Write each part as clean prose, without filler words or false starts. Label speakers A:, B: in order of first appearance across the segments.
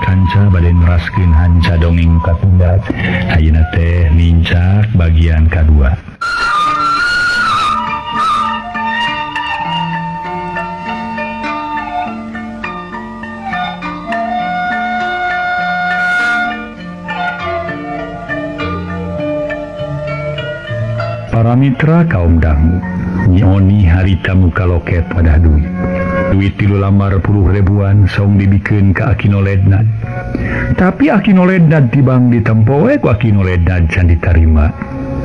A: kanca badai neraskeun hanca dongeng katundat. Ayeuna teh lincak bagian kedua. Para mitra kaum dangu, Nyoni harita muka loket pada duit. Duit 3 lamar 10 ribuan song dibikeun ka Akino Lednad. Tapi Akino Lednad tibang ditempo we ku Akino Lednad can ditarima.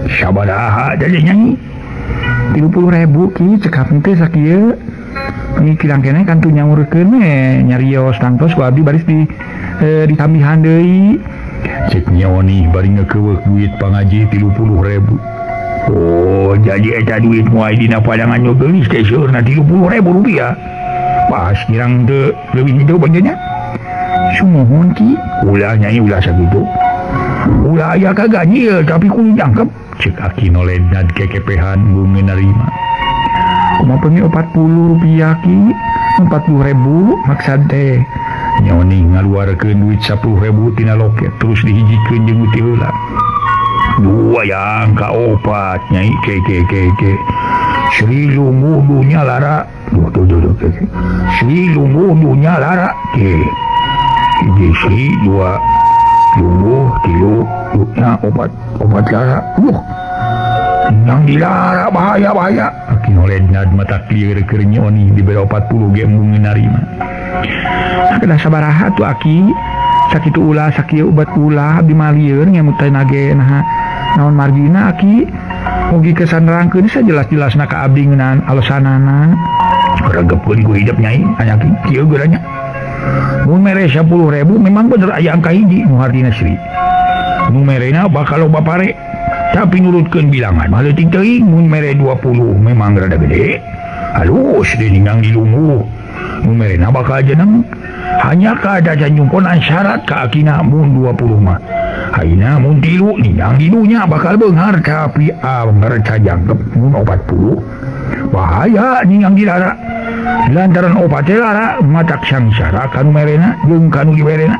A: Sabaraha jadi nyanyi? 30.000 ki cekap teh sakieu. Ini kirang kene kan tu nyaurkeun we nyarios tangtos ku abdi baris ditambihan deui. Cek Nyoni bari ngeukeuk duit pangaji 30.000. Oh, jadi eta duit muai dina padangan nyogelis teh seueurna 30.000 rupiah. Pas kirang teu leuwih hideu bagenya. Sumohon ki, ulah nyai ulah sakitu. Ulah aya kagak nyieul tapi kudu jangkep. Cek Akino Lednad kekepehan gung narima. Kumaha pengi 40 rupiah ki, 40.000 maksad teh. Nyoni ngaluarkeun duit 10.000 tina loket terus dihijikeun jeung uti heula. 2 yang ka 4 nyai ke Sri Lumudunya lara tuh Sri Lumudunya lara ke hiji Sri 2 Lumbuh 3 nya 4 lara yang dilara bahaya Akino Lednad mata clear keur Nyoni dibere 40 ge mung narima. Sakedah sabaraha tuh Aki sakitu ulah sakieu obat ulah abdi malieun ngemutna ge naon margina Aki mugi kesan rangkeun sajelas-jelasna ka abdi ngeunaan alesanana regepkeun ku hidup nyai anya kieu geuranya mun mere 10.000 memang bener aya angka hiji nu hartina Sri nu merena bakal loba pare tapi nurutkeun bilangan mah leutik teuing mun mere 20 memang rada gede halus diningang di lungguh nu merena bakal jeneng hanya keadaan nyumponan syarat ka akina mun 20 mah ayeuna mun 3 ningang dinunya bakal beunghar tapi anger cajangkep mun 40 bahaya ningang dilara lantaran opat teh lara matak sangsara kanu merena jeung kanu diberena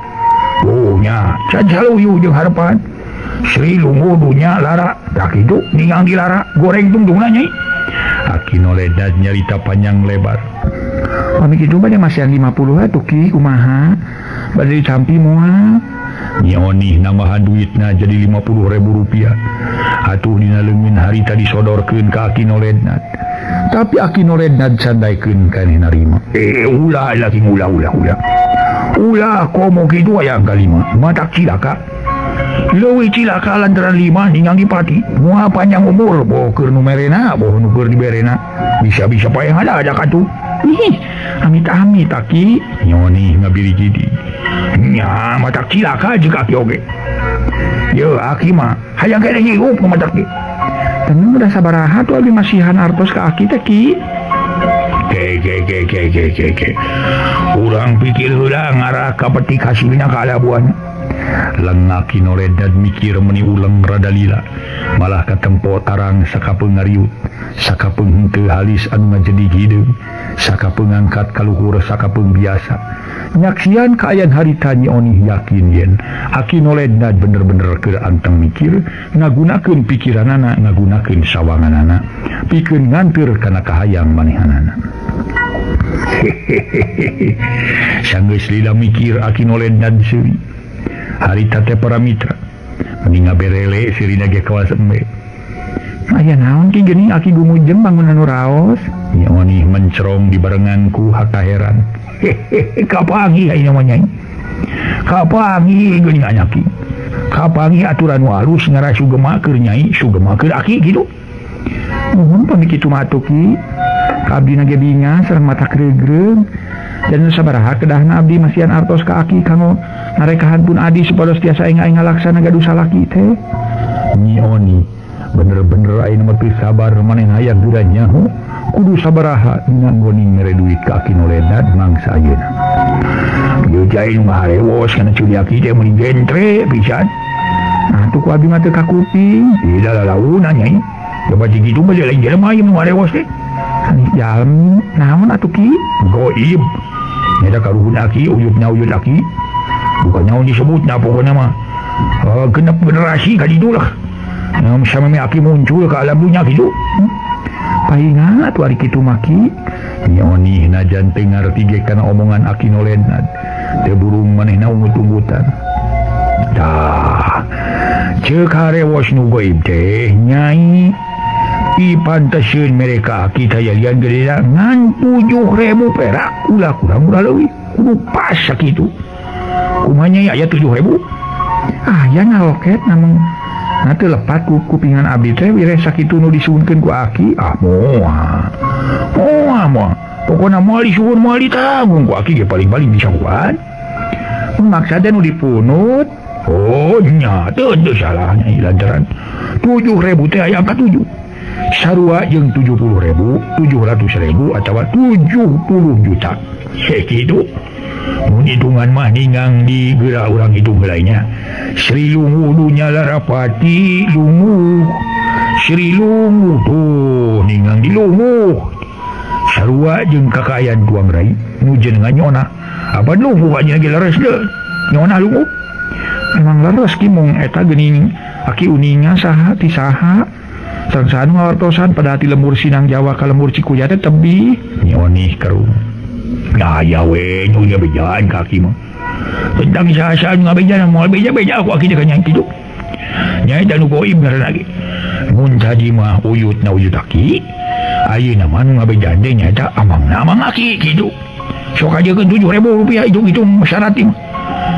A: oh nya can saluyu jeung harepan Sri Lumudunya lara tak kitu ningang dilara goreng tungtungna nyai. Akino Lednad nyarita panjang lebar. Pami kitu bade masihan 50 atuh ki kumaha bade campi moal. Nyoni nambahan duitna jadi 50.000 rupiah. Atuh dina leungeun harita disodorkeun ka Akino Lednad. Tapi Akino Lednad sandaikeun kana narima. Ulah lagi ulah. Ulah komo kitu aya kalima. Matak cilaka. Leuwih cilaka lantaran 5 ningang dipati. Moal panjang umur boh keur nu merena, boh nu keur diberena. Bisa-bisa payah ada katuh. Amit-amit Aki Nyoni ngabiri jadi nya matak cilaka jeung Aki oge. Yo Aki mah hayang kene hirup ku matak ge. Tenang udah sabaraha tuh abdi masihan artos ka Aki teh ki. Ke. Urang pikir heula ngarah ka peti kasihna ka alabuan. Leng Akino Lednad mikir meni uleng rada lila. Malah katempo tarang sakapeung ngariut, sakapeung henteu halis anu ngajedig hideung, sakapeung ngangkat kaluhur sakapeung biasa. Nyaksian kaayaan harita Nyoni yakin yen Akino Lednad bener-bener keur anteng mikir, ngagunakeun pikiranana, ngagunakeun sawanganana, pikeun nganteur kana kahayang manehanana. Sanggeus lila mikir Akino Lednad seuri. Harita teh para mitra mending ngaberele sirina ge kawas embe. Aya naon ki geuning Aki gumujeng bangunan nu raos? Nyoni mencerong di barenganku haka heran. Kapangi ayeuna mah nyai. Kapangi geuning anyaki. Kapangi aturan nu alus ngara sugema keur nyai, sugema keur Aki kitu. Nuhun pami kitu mah atuh ki. Abdi na ge binga sareng mata greug-greug. Dan sabaraha kedahna abdi masihan artos ka Aki kanggo narekahan pun adi supados tiasa aing ngalaksana gaduh salaki teh. Nyoni bener-bener ayeuna mah teu sabar maneh hayang geuran nyaho kudu sabaraha nganggoning mere duit ka Akino Lednad mangsa ayeuna. Ieu jain mah harewos kana culi Aki teh meuning gentre pisan. Nah tuh ku abdi mah teu kakuping, ida lalauna nyai. Coba kitu mah lain jelema ieu mah harewos teh. Jalem naon atuh ki? Goib. Nyata karuhun Aki, uyupnya uyut Aki. bukannya disebut na pokoknya mah genep generasi kali itu lah sama Aki muncul ke alam dunia gitu. Paingat wari kitu maki nyoni najan tengar tiga karena omongan Akino Lednad teu burung manehna ungut-ungutan. Dah ceuk harewos nu goib teh nyai ipanteseun mereka kita yalian gede ngan 7.000 perak ulah kurang leuwih kudu pas sakitu. Kumanya ya 7.000 ya ngaloket namun nanti lepat ku kupingan abdi teh wire sakitu nu disuunkeun ku Aki moal pokona moal disuun moal ditanggung ku Aki ge paling-paling bisa kuat maksudnya nu dipunut nya teu salahnya lantaran 7.000 teh aya angka 7 sarua jeung 70.000 700.000 atawa 70 juta kitu. Mun hitungan mah ningang di geura urang hitung lainnya Sri Lungu dunya Larapati Lungu Sri Lungu tuh ningang di Lungu sarua jeung kakayaan tuang rai nu jenengan nyona apa Lungu ka jeung leres deu nyona Lungu memang leres ki mung eta geuning Aki uninga saha ti saha sareng ngawartosan pada hati lembur Sinang Jawa ka lembur Cikuya teh tebih nyoni karung. Nah ya we nyunya bejaan kaki mah tentang sasa ngabejan moal beja aku Aki dengan yang kitu nyai dan goib ngaran lagi mun tadi mah uyut Aki ayeuna mah nu ngabejan teh nyaeta amangna amang Aki kitu sok ajekeun 7.000 rupiah itu syarat mah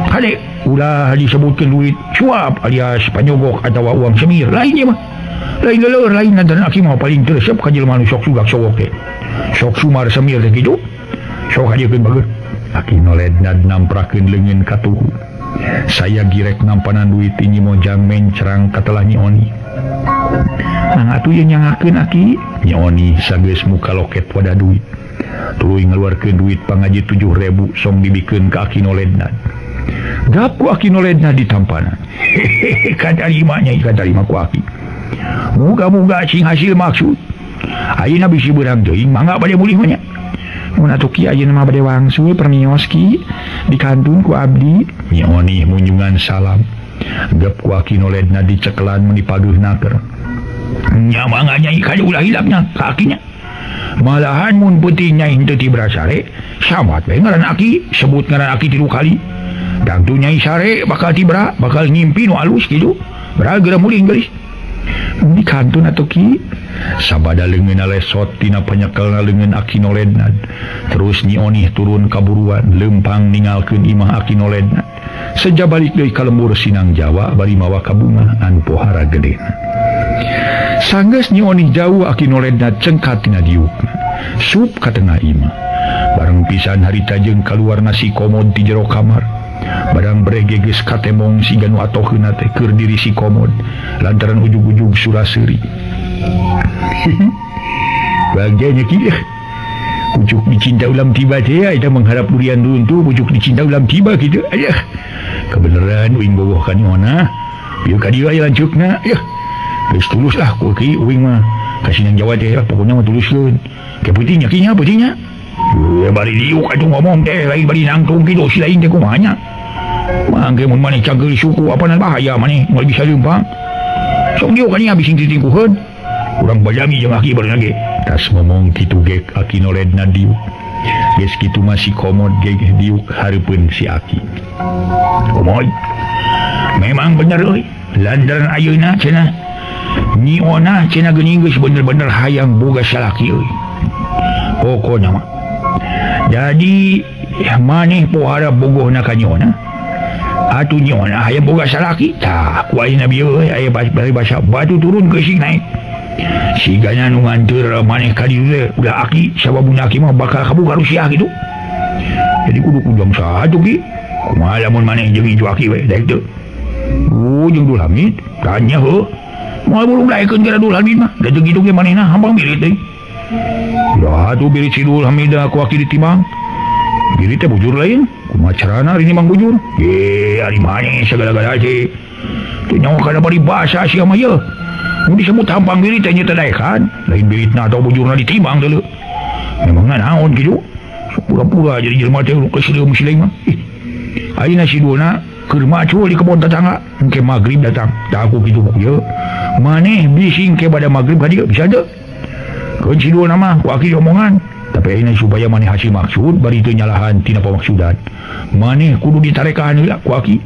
A: kade ulah disebutkeun duit suap alias panyogok atawa uang semir lainnya mah lain leueur lain dan Aki mah paling teresep ka jelema nu sok sugak sogok teh sok sumar semir teh kitu sok ajekeun bageut. Akino Lednad namprakeun leungeun ka tuhu. Saya girek nampanan duit ini mojang mencrang katelah Nyoni. Nang atuh ye nyangakeun Aki, Nyoni sageus muka loket pada duit. Tuluy ngaluarkeun duit pangaji 7.000 song dibikeun ka Akino Lednad. Gap ku Akino Lednad ditampanan. Kadarima nyai kadarima ku Aki. Muga-muga cing hasil maksud. Ayeuna bisi beurang teuing mangga bade mulih nya. Mun atuh kieu ayeuna mah bade wangsul pernios ki dikantun ku abdi. Nyoni munjungan salam. Gep ku Akino Lednad dicekelan mun dipageurnakeun. Nya mangga nyai kade ulah hilapnya ka Akinya. Malahan mun peuting nyai henteu ti brasare, samat we ngaran Aki, sebut ngaran Aki 3 kali. Dan tu nyai sare bakal tibra, bakal ngimpi nu alus kitu. Bra geura mulih geulis. Di kantun atuh ki sabada leungeunna lesot tina panyekelna leungeun Akino Lednad. Terus Nyoni turun kaburuan lempang ningalkeun imah Akino Lednad. Seja balik deui ka lembur Sinang Jawa bari mawa ka bunga anu pohara gedena. Sanggeus Nyoni jauh Akino Lednad cengkat tina diukna. Sup ka tengah imah. Bareng pisan harita jeung kaluar nasi komod ti jero kamar. Barang brege geus katemong siga nu atoheunna teh keur diri si komod lantaran ujug-ujug suraseuri. Bagiannya kieu. Pucuk dicinta ulam tiba teh eta mengharap durian runtuh pucuk dicinta ulam tiba kitu. Aya. Kebeneran uing bogoh ka nyona. Bieu ka dieu aya lancukna. Aya. Geus tulus lah ku ki uing mah. Ka Sinang Jawa teh pokona mah tuluskeun. Ke peutingnya kinya peutingnya. Bari diuk atuh ngomong teh lain bari nangtung kitu si lain teh kumaha nya. Mangke mun maneh cageul suku apanan bahaya maneh moal bisa leumpang. Sok diuk nya bising ditingkuheun. Urang bajami jeung Aki bareuna ge. Tas ngomong kitu ge Akino Lednad diuk. Geus kitu masih komod ge diuk hareupeun si Aki. Komoy. Memang bener euy. Lantaran ayeuna cenah Nyona cenah geuning geus bener-bener hayang boga salaki euy. Pokona mah jadi maneh pohara bogohna ka Nyona atuh Nyona hayang boga salaki tah ku ayeuna bieu aya basa batu turun ke sing naik sigana nu nganteur maneh ka dieu teh udah Aki sababuna Aki mah bakal kabuka Rusia gitu. Jadi kudu jam 1 ki kumaha lamun maneh jeung ijo Aki we daek teu jeung Dul Hamid tanya heuh moal bulung daekeun gara Dul Hamid mah da jeung kitu ge manehna hampang birit deui. Ya atuh birit si Dul Hamid ku Aki ditimbang. Birit teh bujur lain, kumaha carana ari nimbang bujur? Ye, ari maneh sagala-gala teh. Teu nyawa kana bari basa sia mah yeuh. Mun disebut hampang birit teh nya teh daekan, lain biritna atau bujurna ditimbang deuleu. Memangna naon kitu? Pura-pura jadi jelema teh lu keseuleum si lain mah. ayeuna si Dona keur macul di kebon tetangga engke magrib datang da aku kitu ya maneh bising ke pada magrib ka dieu bisa teu keun si Dona mah ku aki omongan tapi ayeuna supaya maneh hasil maksud bari teu nyalahan tina pamaksudan maneh kudu ditarekaan heula ku aki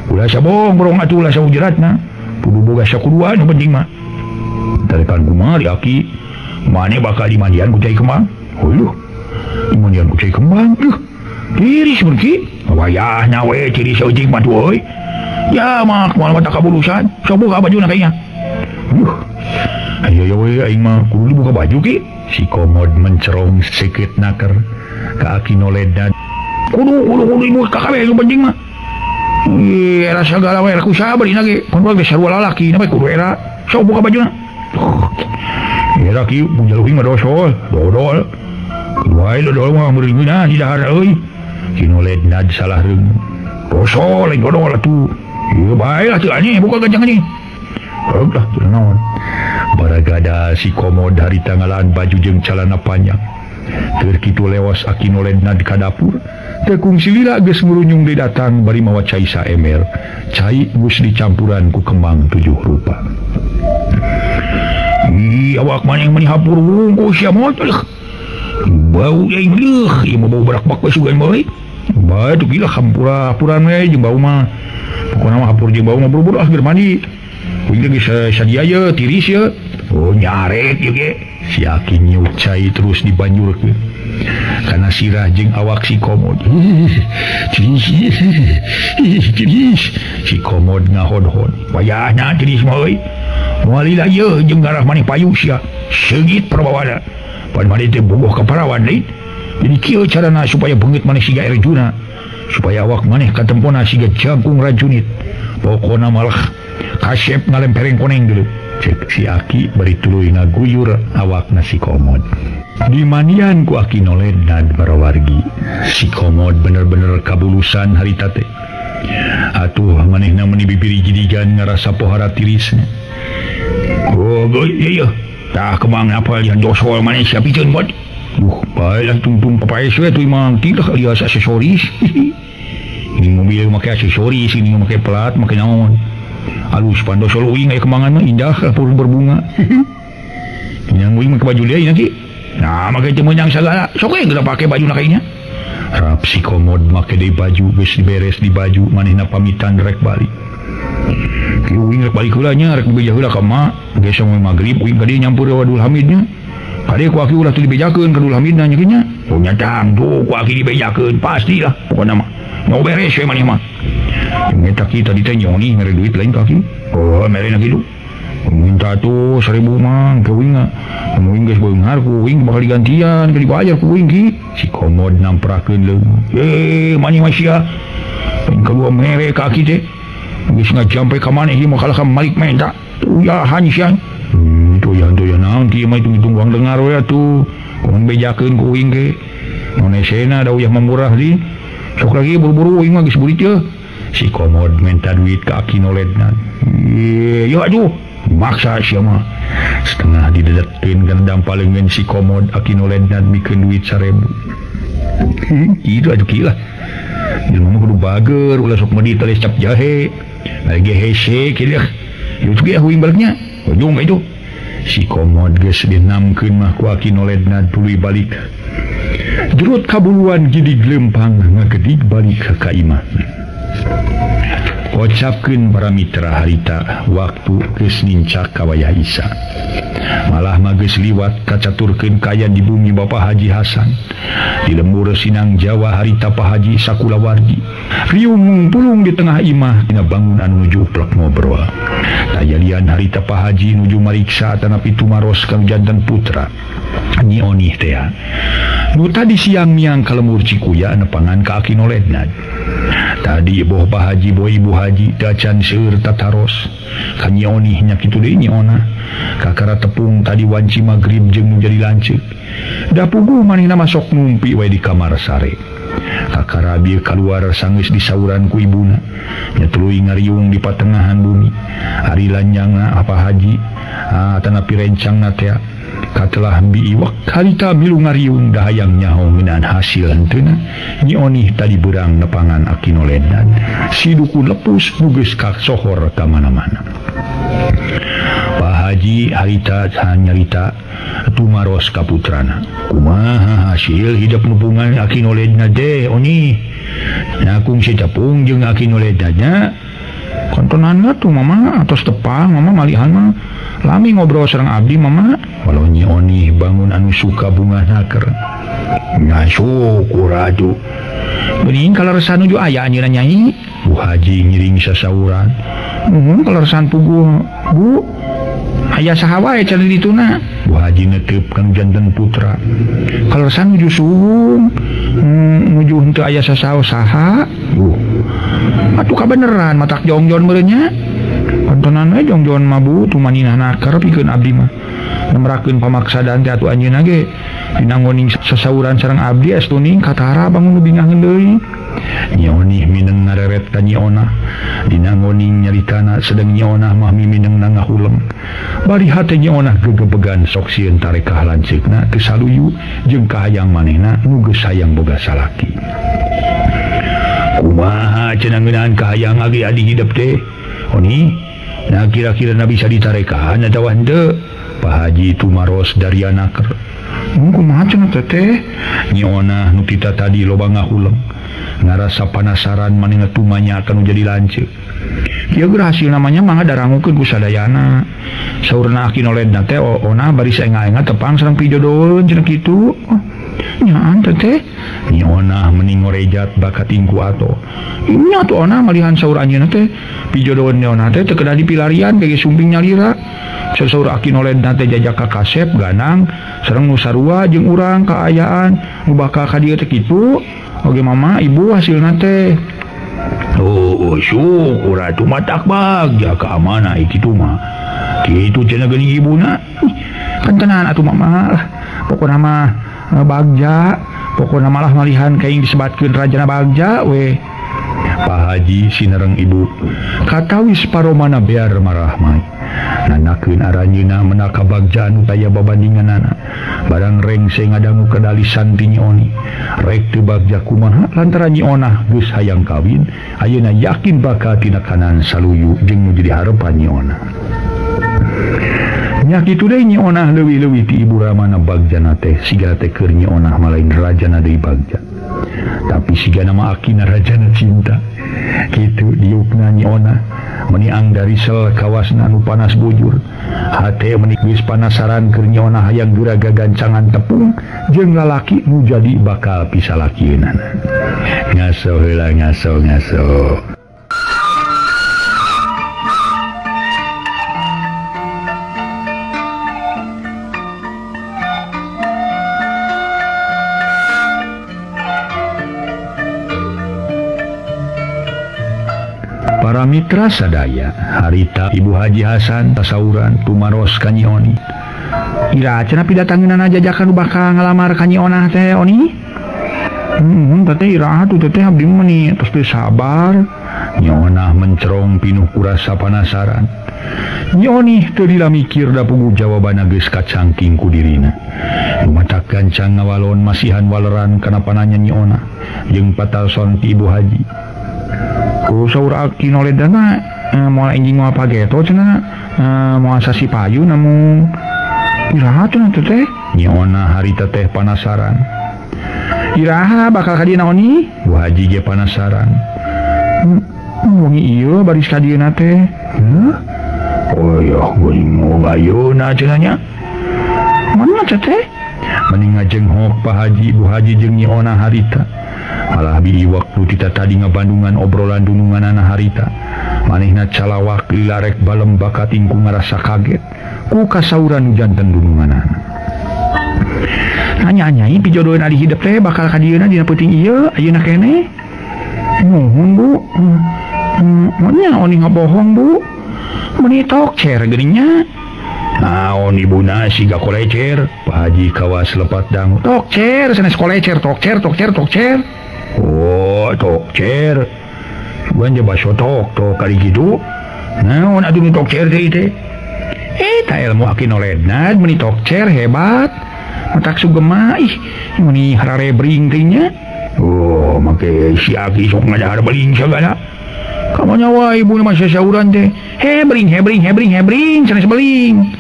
A: ulah sabong borong atuh ulah saujeratna kudu boga sakuduan nu penting mah tarekaan kumaha di aki maneh bakal dimandian ku cai kembang heuh dimandian ku cai kembang tiris berki wayahna we tiris ujing mah tuh ya mah kumaha mata kabulusan coba ka baju na kayaknya ayo we aing mah kudu buka baju ki si Komod mencerong sikit naker ka Akinoled dan kudu ibu kakabeh nu penting mah era segala we ku sabari lagi mun bae sarua lalaki na bae kudu era sok buka baju na era ki bujaleuing mah dosol dodol wae dodol mah meureunna di dahar euy Kinoled nad salah reung dosol lain dodol atuh ieu bae lah teu aneh buka ganjang anjing lah teu naon baragada si Komod hari tanggalan baju jeung calana panjang keur kitu lewas Akinoled nad ka dapur tekung si Lila geus ngurunyung deui datang bari mawa cai saember cai geus dicampuran ku kembang 7 rupa awak maneh meni hapur wungku sia motor bau yang deuh ieu mah bau barak-bak we sugan bae bae teu gila hampura-hapuran we jeung bau mah pokona mah hapur jeung bau mah buru-buru geus mandi kuing geus sadia ye tiris ye oh nyaret ye ge si Aki nyucai terus dibanjurkeun kana sirah jeung awak si Komod tiris si Komod ngahodhon wayahna tiris mah euy moal lila ye jeung garah maneh payu sia seugit perbawana pan maneh teh bogoh ka parawan deui jadi kieu carana supaya beungeut maneh siga Arjuna supaya awak maneh katempona siga jangkung rajunit pokona malah kasep ngalempereng koneng dulu cek si Aki bari tuluy ngaguyur awakna si Komod dimandian ku Akinoled dan barawargi si Komod bener-bener kabulusan harita teh atuh manehna meuni bibiri jidigan ngarasa pohara tirisna oh iya tah kemang apa yang dosol maneh sia pikeun bod bae lah tungtung papaes we tuh imang tidak alias aksesoris ini mobil make aksesoris ini make plat make naon alus pan dosol uing aya kembangan mah indah purun berbunga yang uing make baju deui nanti nah make teu meunang sagala sok we geura pake baju na kayaknya rap si Komod make deui baju geus diberes di baju manehna pamitan rek balik uing rek balik heula nya rek beja heula ka mak geus sampai magrib uing ka dieu nyampur Wadul Hamidnya kade ku Aki ulah teu dibejakeun ka Dul Hamidna nya nya oh nyatang tuh ku Aki dibejakeun pastilah pokona mah mau beres we maneh mah eta kita di teh nyoni mere duit lain ka Aki oh mere na kitu minta tuh 1000 mah ke uing uing geus beunghar ku uing bakal digantian ke dibayar ku uing ki si Komod namprakeun leung maneh mah sia kedua mere ka Aki teh geus ngajampe ka maneh ieu mah kalah ka Malik menta ya hansyan itu ya naon kieu mah hitung-hitung uang dengar we atuh mun bejakeun ku uing ge nonesena da uyah mamurah di sok lagi buru-buru uing mah geus burit ye si Komod minta duit ka Akinoledna ya aduh maksa sia mah setengah didedetkeun kana dampaleungeun si Komod Akinoledna mikeun duit 1000 itu aduh gila jelema mah kudu bager ulah sok meni teh cap jahe lagi hese kieu ieu teh uing baliknya ujung itu si Komod geus dinamkeun mah ku Akinoledna tuluy balik jurut kabuluan gidig lempang ngagedig balik ka imahna ucapkeun para mitra harita waktu geus nincak ka wayah Isa malah mah geus liwat kacaturkeun kaya di bumi Bapak Haji Hasan di lembur Sinang Jawa harita Pak Haji Sakulawardi riung ngumpulung di tengah imah dina bangunan nuju plek ngobrol tayalian harita Pak Haji nuju mariksa tanapi tumaros kang jantan putra Nyi Onih teh nu tadi siang miang ka lembur Cikuya nepangan ka Akinoledna tadi boh Pak Haji boh Ibu Haji dacan seueur tataros ka Nyi Onih nya kitu deui Nyi Ona kakara tepung tadi wanci magrib jeung menjadi lanceuk da puguh manehna masok ngumpi we di kamar sare kakara bieu kaluar sanggeus disauran ku ibuna nya tuluy ngariung di patengahan bumi ari lanjangna apa Haji tanapi rencangna teh katelah biiwak harita milu ngariung dahayang nyaho ngeunaan hasil henteu Nyi Oni tadi berang nepangan Akinolednan si dukun lepus nugeus ka sohor ka mana-mana. Pak Haji harita nyarita tumaros ka putrana. Kumaha hasil hidup nupungan Akinoledna teh Oni? Nyakung si Capung jeung Akinoledanya kontonanna tuh mama atos tepang mama malihan mah lami ngobrol sareng abdi mama. Walau Nyi Oni bangun anu suka bunga naker ngasukur atuh bening kaleresan nuju aya anjeunna Nyai. Bu Haji ngiring sasauran kaleresan puguh Bu aya saha wae cenah dituna. Bu Haji netep kang janten putra kaleresan nuju suwung nuju henteu aya sasaho saha. Atuh kabeneran matak jongjon meureun nya kontonan we jongjon mah Bu tumaninah naker pikeun abdi mah nemrakeun pamaksadaan teh atuh anjeunna ge dina ngoning sasauran sareng abdi estuning katara bangun bingaheun deui. Nyi Oni mineng ngareret ka Nyi Onah dina ngoning nyaritana sedeng Nyi Onah mah mimineng ngahulem bari hate Nyi Onah gegebegan sok sieun tarekah lanceukna teu saluyu jeung kahayang manehna nu geus hayang boga salaki. Kumaha cenah ngeunaan kahayang age adi hidup teh Oni? Nah kira-kira na bisa ditarekaan atawa henteu? Pak Haji tumaros dari anaker. Kumaha cenah teh? Nyi Onah nu tita tadi loba ngahulem ngarasa panasaran manehna tumanya anu jadi lanceuk. Ieu ge hasil namanya mangga darangukeun ku sadayana. Saurna Akinoledna teh Onah bari saenga-enga tepang sareng pijodoeun cenah kitu. Nyaan teh Nyi Onah mending ngorejat bakat ingku ato. Nya tuh Onah malihan saur anjeunna teh pijodoeun Nyi Onah teh teu kedah dipilarian bege sumping nyalira. Saur Akinoledna teh jajak ka kasep ganang sareng nu sarua jeung urang kaayaan nu bakal ka dieu teh kitu. Oge mama ibu hasilna teh. Oh syukur atuh matak bagja ka amanah kitu mah. Kitu cenah geuning ibuna. Kan tenan atuh mama lah. Pokona mah bagja, pokona malah malihan kaing disebatkeun rajana bagja we. Pak Haji sinereng ibu katawis paromana bear marah mah. Nanakeun aranjeunna menaka bagja anu taya babandinganana. Barang rengse ngadangu kedalisan ti Nyi Oni. Rek teu bagja kumaha lantaran Nyi Onah geus hayang kawin, ayeuna yakin bakal tinakanan saluyu jeung nu jadi harepan Nyi Onah. Nya kitu deui Nyi Onah leuwih-leuwih ti ibu ramana bagjana teh sigana teh keur Nyi Onah malain rajana deui bagja. Tapi sigana mah akina rajana cinta. Kitu diukna Nyi Onah meniang dari sel kawasna anu panas bujur. Hate menik geus panasaran keur Nyi Onah hayang geraga gancangan tepung jeung lalaki nu jadi bakal pisalakieunana. Ngaso heula ngaso. Para mitra sadaya harita Ibu Haji Hasan tasauran tumaros ka Nyi Oni. Ira cenah pidatangeunana jajakan bakal ngalamar ka Nyi Onah teh Oni? Teh ira atuh teh abdi meuni tos teu sabar. Nyi Onah mencerong pinuh ku rasa panasaran. Nyi Oni teu dila mikir da puguh jawabanna geus kacangking ku dirina. Lumatak gancang ngawalon masihan waleran kana pananya Nyi Onah jeung patalson ti Ibu Haji. Saur Akinoledna moal enjing moal pageto cenah moal sasi payu namun iraha cenah teh. Nyi Onah harita teh panasaran. Iraha bakal ka dieu Oni? Bu Haji ge panasaran. Wengi ieu baris ka dieu teh. Oh ya geuning ngayeuna cenah nya. Mana teh? Mending ngajenghok Pak Haji, Bu Haji jeung Nyi Onah harita. Malah bili waktu kita tadi ngabandungan obrolan dununganana harita. Manehna calawak lilarek balem bakat ingku ngarasa kaget ku kasauran janten dununganana. Nanya-nyai pijodoeun adi hidup teh bakal ka dieuna dina peuting ieu ayeuna keneh. Nuhun Bu. Monya Oni ngabohong Bu. Meuni tokcer geuninnya. Naon ibuna siga kolecer. Pak Haji kawas lepat dangu. Tokcer sanes kolecer tokcer. Oh, tokcer. Sugan je baso tok kali gitu. Naon atuh nu tokcer teh teh. tak ilmu Akinoledna menitok cer hebat matak sugema ini harare beringtingnya make si Aki sok ngajar beling segala kamu nyawa ibu masih sauran teh hebring sanes beling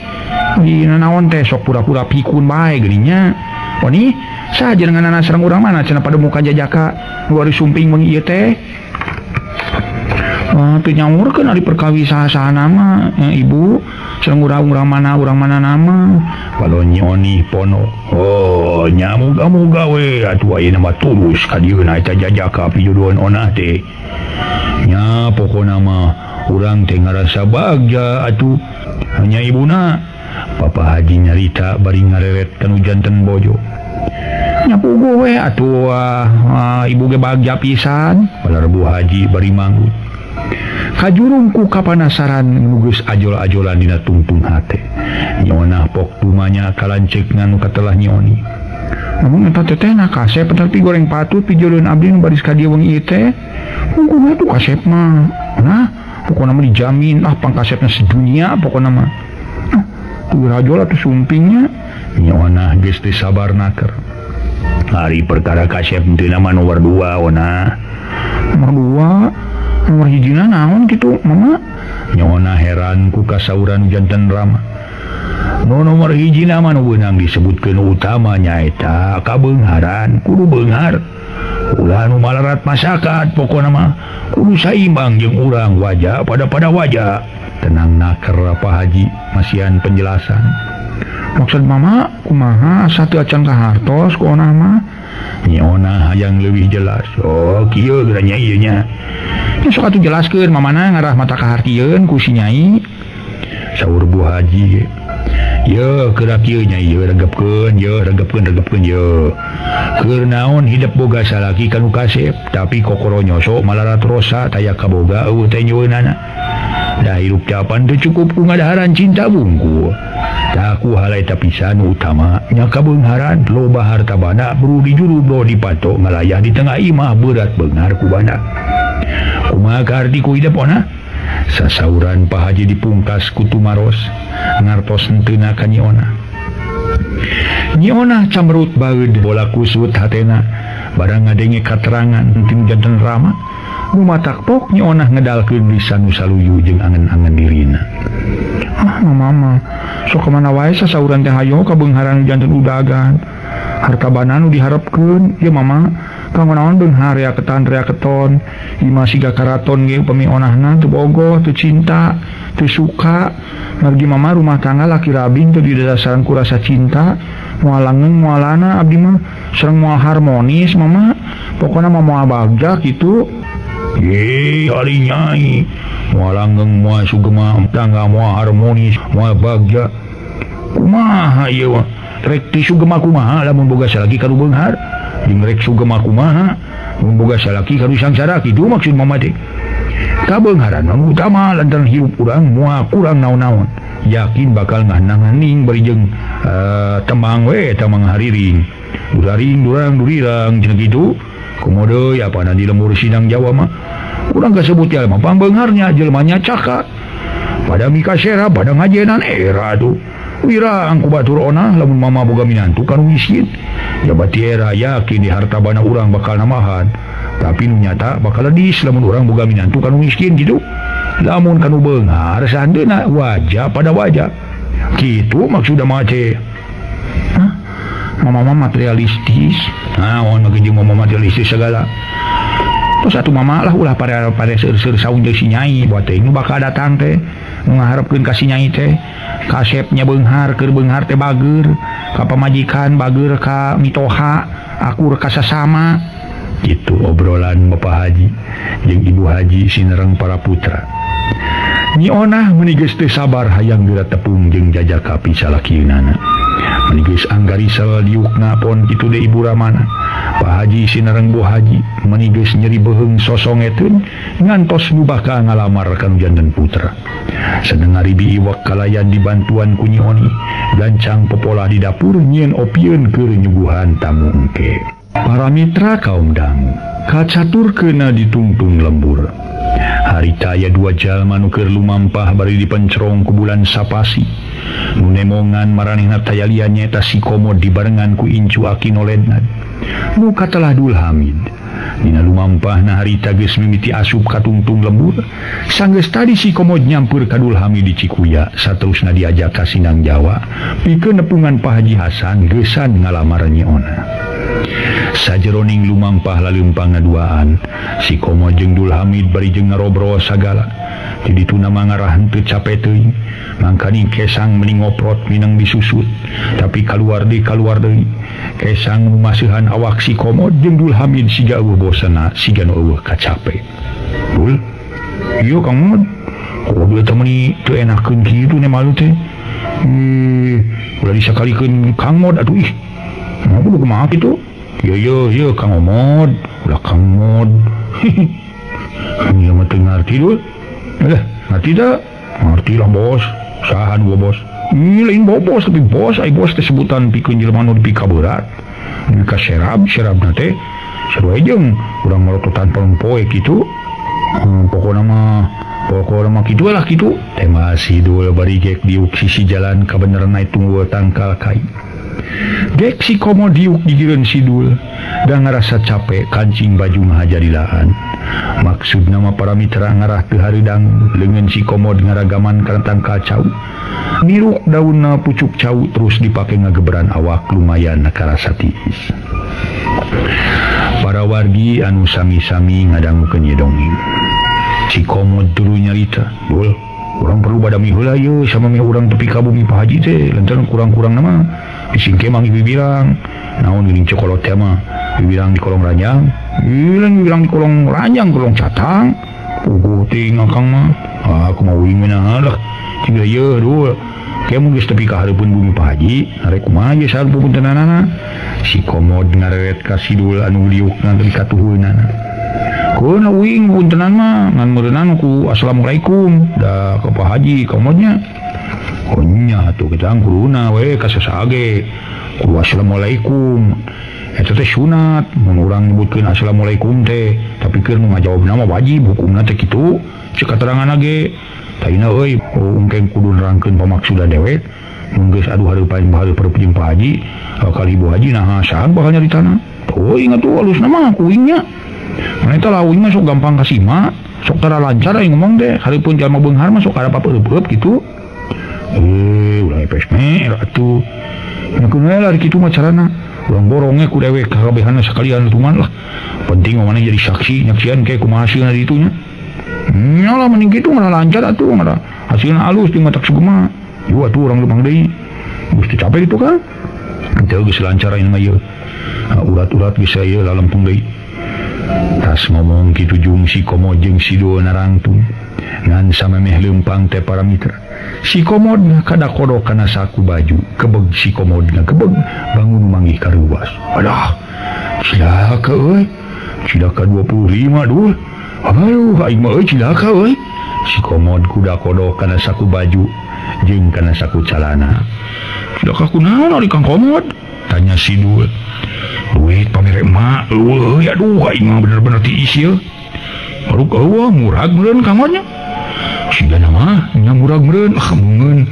A: dina naon teh sok pura-pura pikun bae geuninnya nih saja dengan anak serang urang mana cenah pada muka jajaka luar sumping mun ieu teh teu nyaurkeun ari perkawi saha nama ibu serang urang mana nama kalau nyoni pono nyamuga we atuh ayeuna mah tulus ka dieuna eta jajaka pijuduan onah teh nya pokona mah urang teh ngarasa bagja atuh hanya ibuna Papa Haji nyarita bari ngareret kanu janten bojo nyapuguh we atuh ibu ge bagja pisan balar Bu Haji bari manggut kajurungku kapanasaran nugus ajol-ajolan dina tungtung hate nyona pok dumanya kalancek nganu katelah nyoni namun eta teh na kasep tapi goreng patut pijoleun abdi nu baris ka dieu wengi ieu teh ungkuna tuh kasep mah nah pokona mah dijamin pangkasepna sedunia pokona mah tuh rajol atuh sumpingnya nyona geus teu sabar naker hari perkara kasep teu nama nomor 2 nomor hijina naon gitu mama nyona heran ku kasauran janten Rama nomor hijina mah nu beunang disebutkeun utama nyaeta kabeungharan kudu beunghar ulah nu malarat masyarakat pokona mah kudu saimbang jeung urang wajah pada wajah tenang naker Pak Haji masihan penjelasan maksud mama kumaha asa teu acan ka hartos ku onah mah nyona hayang leuwih jelas kieu geuranya ieu nya sok atuh jelaskeun mamana ngarah mata kahartieun ku si nyai saur Bu Haji ye keur kieu nyai ye regepkeun ye keur naon hidup boga salaki kanu kasep tapi kokoronya sok malarat rosa taya kaboga eueuh teh nyeueunana da hirup capan teu cukup ku ngadaharan cinta bungku tak ku halai tapisan utama nya kabeungharan loba harta bana buru dijuru bro dipatok ngalayah di tengah imah berat beunghar ku bana kumaha karti ku hidup ona sasauran Pak Haji dipungkas ku tumaros ngartos henteuna ka Nyona camrut baeud bola kusut hatena barang ngadenge katerangan tim janten Rama nu matak pok Nyona ngedalkeun lisan nu saluyu jeung angen-angen dirina mama sok kemana wae sasauran teh hayo kabeungharan janten udagan harta bana nu diharepkeun ye mama kanggo naon beunghar rea keton imah siga karaton ge upami onahna teu bogoh teu cinta teu suka margi mama rumah tangga laki rabing teu didasarkan ku rasa cinta moal langgeng moalana abdi mah sareng moal harmonis mama pokona mah moal bagja kitu ari nyai moal langgeng moal sugema tangga moal harmonis moal bagja kumaha ieu rek ti sugema kumaha lamun boga salaki kanu beunghar jeung rek sugema kumaha mun boga salaki kanu sangsara kitu maksud mama teh kabeungharan anu utama lantaran hirup urang moal kurang naon-naon yakin bakal ngahanang-haning bari jeung tembang we tamang hariring duraring durang durirang cenah kitu komodo ya pana di lembur sidang Jawa mah urang kasebut ya mah pangbeungharnya jelmanya cakat pada mikasera pada ngajenan era tuh wirang ku batur onah lamun mama boga minantu kanu miskin jabati era yakin di harta bana urang bakal namahan tapi nu nyata bakal ledis lamun urang boga minantu kanu miskin gitu lamun kanu beunghar sandeuna wajah pada wajah kitu maksudna mah teh mama materialistis naon mah mama materialistis segala terus atuh mama lah ulah pada seur-seur saung jeung si nyai buat teh nu bakal datang teh nu ngaharepkeun ka si nyai teh kasepnya beunghar keur beunghar teh bager ka pamajikan bager ka mitoha akur ka sasama gitu obrolan Bapak Haji jeung Ibu Haji sinereng para putra Nyona meuni geus teu sabar hayang geura tepung jeung jajaka pisalakieunana meuni geus anggarisel diukna pon kitu deui Ibu Ramana Pak Haji sinereng Bu Haji meuni geus nyeri beheung sosongeteun ngantos nu bakal ngalamar kanu janten putra sedengari biiwak kalayan dibantuan ku Nyoni gancang popola di dapur nyieun opieun keur nyuguhan tamu engke para mitra kaum dangu kacaturkeuna ditungtung lembur harita aya 2 jalma nu keur lumampah bari dipencerong ku bulan Sapasi. Nu nemongan maranehna tayalian nyaeta si Komod dibarengan ku incu Akinoledna. Nu katelah Dul Hamid. Dina lumampahna harita geus mimiti asup ka tungtung lembur. Sanggeus tadi si Komod nyampeur ka Dul Hamid di Cikuya, saterusna diajak ka Sindang Jawa pikeun nepungan Pak Haji Hasan geusan ngalamar nyeona. Sajeroning lumampah laleumpang ngaduaan, si Komod jeung Dul Hamid bari jeung ngarobro sagala. Di ditu nama ngarah henteu capek teuing, mangkani Kesang meni ngoprot minang disusut, tapi kaluar deui. Kesang maseuhan awak si Komod jeung Dul Hamid siga eueuh bosanna siga nu eueuh kacape. Dul, ieu Kang Mod, kudu eta meuni teu enakeun kitu ne malu teh. Ulah disakalikeun Kang Mod atuh ih. Nah, kudu kumaha kitu? Yo Kang Mod, ulah Kang Mod. Ieu mah teu ngarti Dul. Ngerti tak? Ngerti lah bos. Sahan gua bos. Ini lain bos tapi bos. Ay bos tesebutan pikeun jelema nu dipika berat. Dipika serab nate. Sarua jeung urang melototan poe kitu. Pokona mah kitu lah kitu. Tema si Dul bari gek diuk sisi jalan kabeneran naik tunggu tangkal kai. Dek si Komod diuk digireun si Dul. Da ngarasa capek kancing baju mah jadilaan. Maksud nama para mitra ngarah teu hareudang leungeun si Komod ngaragaman karentang kacau. Niruk daunna pucuk cau terus dipake ngagebran awak lumayan karasa tiis. Para wargi anu sami-sami ngadangukeun ieu dongeng. Si Komod tuluy nyarita, "Dul, urang perlu badami heula ieu sama meh urang tepi ka bumi Pak Haji teh, lantaran kurang-kurang nama bisingke mang bibirang. Naon geuning cokolot teh mah? Bibirang di kolong ranjang. Bibirang di kolong ranjang, kolong catang. Puguh ting akang mah. Aku mau uing meunang lah. Tinggal ieu Dul. Kemun geus tepi ka hareupeun bumi Pak Haji, arek kumaha ieu sahan pupuntenanana?" Si Komod ngareret ka si Dul anu liukna teu katuhunana. Keuna uing puntenan mah ngan meureunan ku assalamualaikum da ka Pak Haji Komodnya. Oh nya atuh kita angkuruna we ka sasage. Ku assalamualaikum. Eta teh sunat, mun urang nyebutkeun assalamualaikum teh, tapi keur nu ngajawabna mah wajib, hukumna teh kitu. Cek kateranganna ge. Taina euy, engke kudu nerangkeun pamaksudan dewek. Mun geus aduh hareupan hareup jeung Pak Haji, kali Ibu Haji naha sahan bakal nyaritana. Teuing atuh alusna mah kuingnya. Maneta lawing mah sok gampang kasima, sok tara lancar aing ngomong teh, hareupeun jalma beunghar mah sok karapa peueup kitu. Ulah epes mer atuh. Nakunae lah kitu mah carana. Urang borongnya ku dewek kabehana sakalian tuman lah. Penting mah maneh jadi saksi nyaksian ke kumaha hasilna di itunya. Nya lah mending kitu mah lancar atuh mah. Hasilna alus jeung matak sugema. Ieu atuh urang leumpang deui. Geus teu capek itu kan. Teu geus lancar ayeuna mah ieu. Urat-urat geus ieu lalempung deui. Tas ngomong kitu jeung si Komod jeung si Dul narangtung. Ngan samemeh leumpang teh para mitra. Si Komod kadakodok kana saku baju, kebeg si Komod kebeg bangun manggih karuwas. Adah, cilaka euy. Cilaka 25 Dul. Aduh, aing mah euy cilaka euy. Si Komod kudakodok kana saku baju jeung kana saku calana. Cilaka kunaon ari Kang Komod? Tanya si Dul. Duit pamere emak eueuh aduh aing mah bener-bener tiis ieu. Maruk eueuh murag meureun Kang Modnya. Sigana mah nya murag meureun mungeun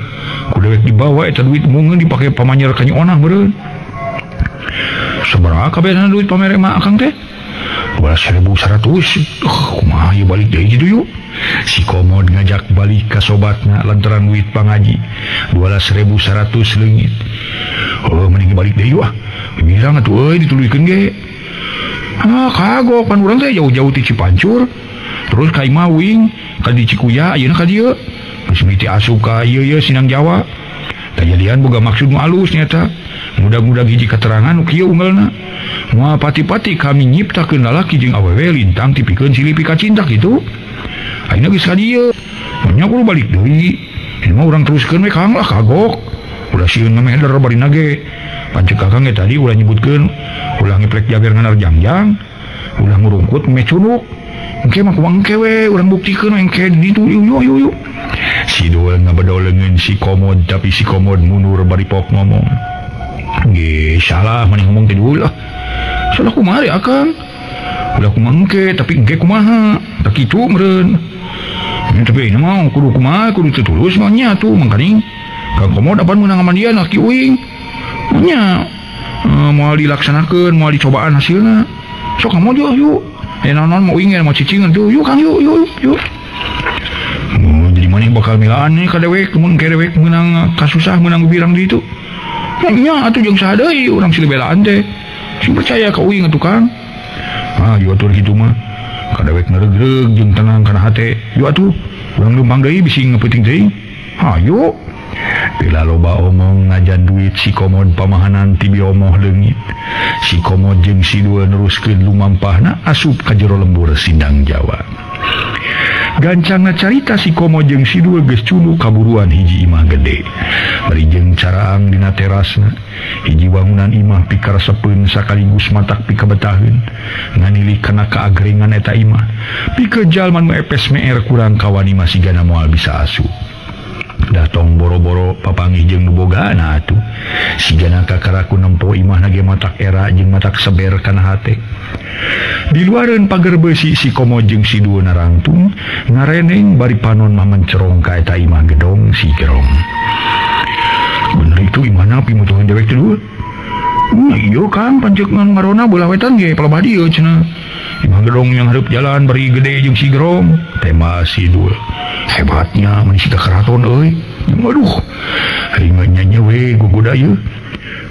A: ku dewek dibawa eta duit mungeun dipake pamanyer ka nyeonah meureun. Sabaraha kabehna duit pamere emak Akang teh? 12.100. Kumaha ieu balik deui kitu yuk. Si Komod ngajak balik ka sobatna lantaran duit pangaji 12.100 leungit. Mending balik deui wah. Bibirang atuh euy dituluykeun ge. Kagok pan urang teh jauh-jauh ti Cipancur. Terus ka imah wing ka di Cikuya ayeuna ka dieu. Geus mimiti asup ka ieu Sindang Jawa. Tajadian boga maksud nu alus nyata. Mudah-mudah hiji katerangan nu kieu unggalna. Moal pati-pati kami nyiptakeun lalaki jeung awewe lintang tipikeun silih pika cinta kitu. Ayeuna geus ka dieu. Nya kudu balik deui. Ieu mah urang teruskeun we Kang lah kagok. Ulah sieun ngameder barina ge. Pancek Kakang ge tadi ulah nyebutkeun ulah ngeplek jager nganar jangjang. Ulah ngurungkut meh cunuk. Engke mah kumaha engke we urang buktikeun engke ditu yuk. Si Dul ngabedoleungeun si Komod tapi si Komod mundur bari pok ngomong. Ge salah mani ngomong teh Dul lah. Salah kumaha Akang? Ulah kumaha engke tapi engke kumaha? Tak kitu meureun. tapi ini mah kudu kumaha kudu tulus mah nya tuh mangkaning Kang Komod dapat menang sama dia nak kiuing nya mau dilaksanakan mau dicobaan hasilnya sok kamu yuk naon mau ingin mau cicingan tuh yuk Kang yuk jadi mana bakal milaan nih kadewek kemun kadewek menang kasusah menang birang di itu nya atuh jeung sadeui urang silebelaan teh sing percaya ka uing atuh Kang yuk atuh kitu mah kadewek neregreg jeung tenang kana hate yuk atuh urang leumpang deui bisi ngeupeting teuing yuk bila loba omong ngajan duit si Komod pamahanan ti biomoh leungit si Komod jeung si dua neruskeun lumampahna asup ka jero lembur Sindang Jawa. Gancangna carita si Komod jeung si dua geus culu kaburuan hiji imah gede bari jeung caraang dina terasna hiji bangunan imah pikaresepeun sakaligus matak pikabetaheun nganili kana kaagrengan eta imah pikeun jalma nu epes meer kurang kawani masigana moal bisa asup. Datong boro-boro papanggih jeung nu bogana atuh sigana kakaraku nempo imah nage matak era jeung matak seber kana hate di luareun pager beusi si Komod jeung si dua narangtung ngareneng bari panon mah mencerong ka eta imah gedong si gerong bener itu imahna pimutuhan dewek teh dua iya Kang pancek ngarona bola wetan ge palebah dieu cenah imah gedong yang hareup jalan bari gede jeung si gerong tema si dua hebatnya manusia keraton euy aduh haringannya nyewe gugoda ieu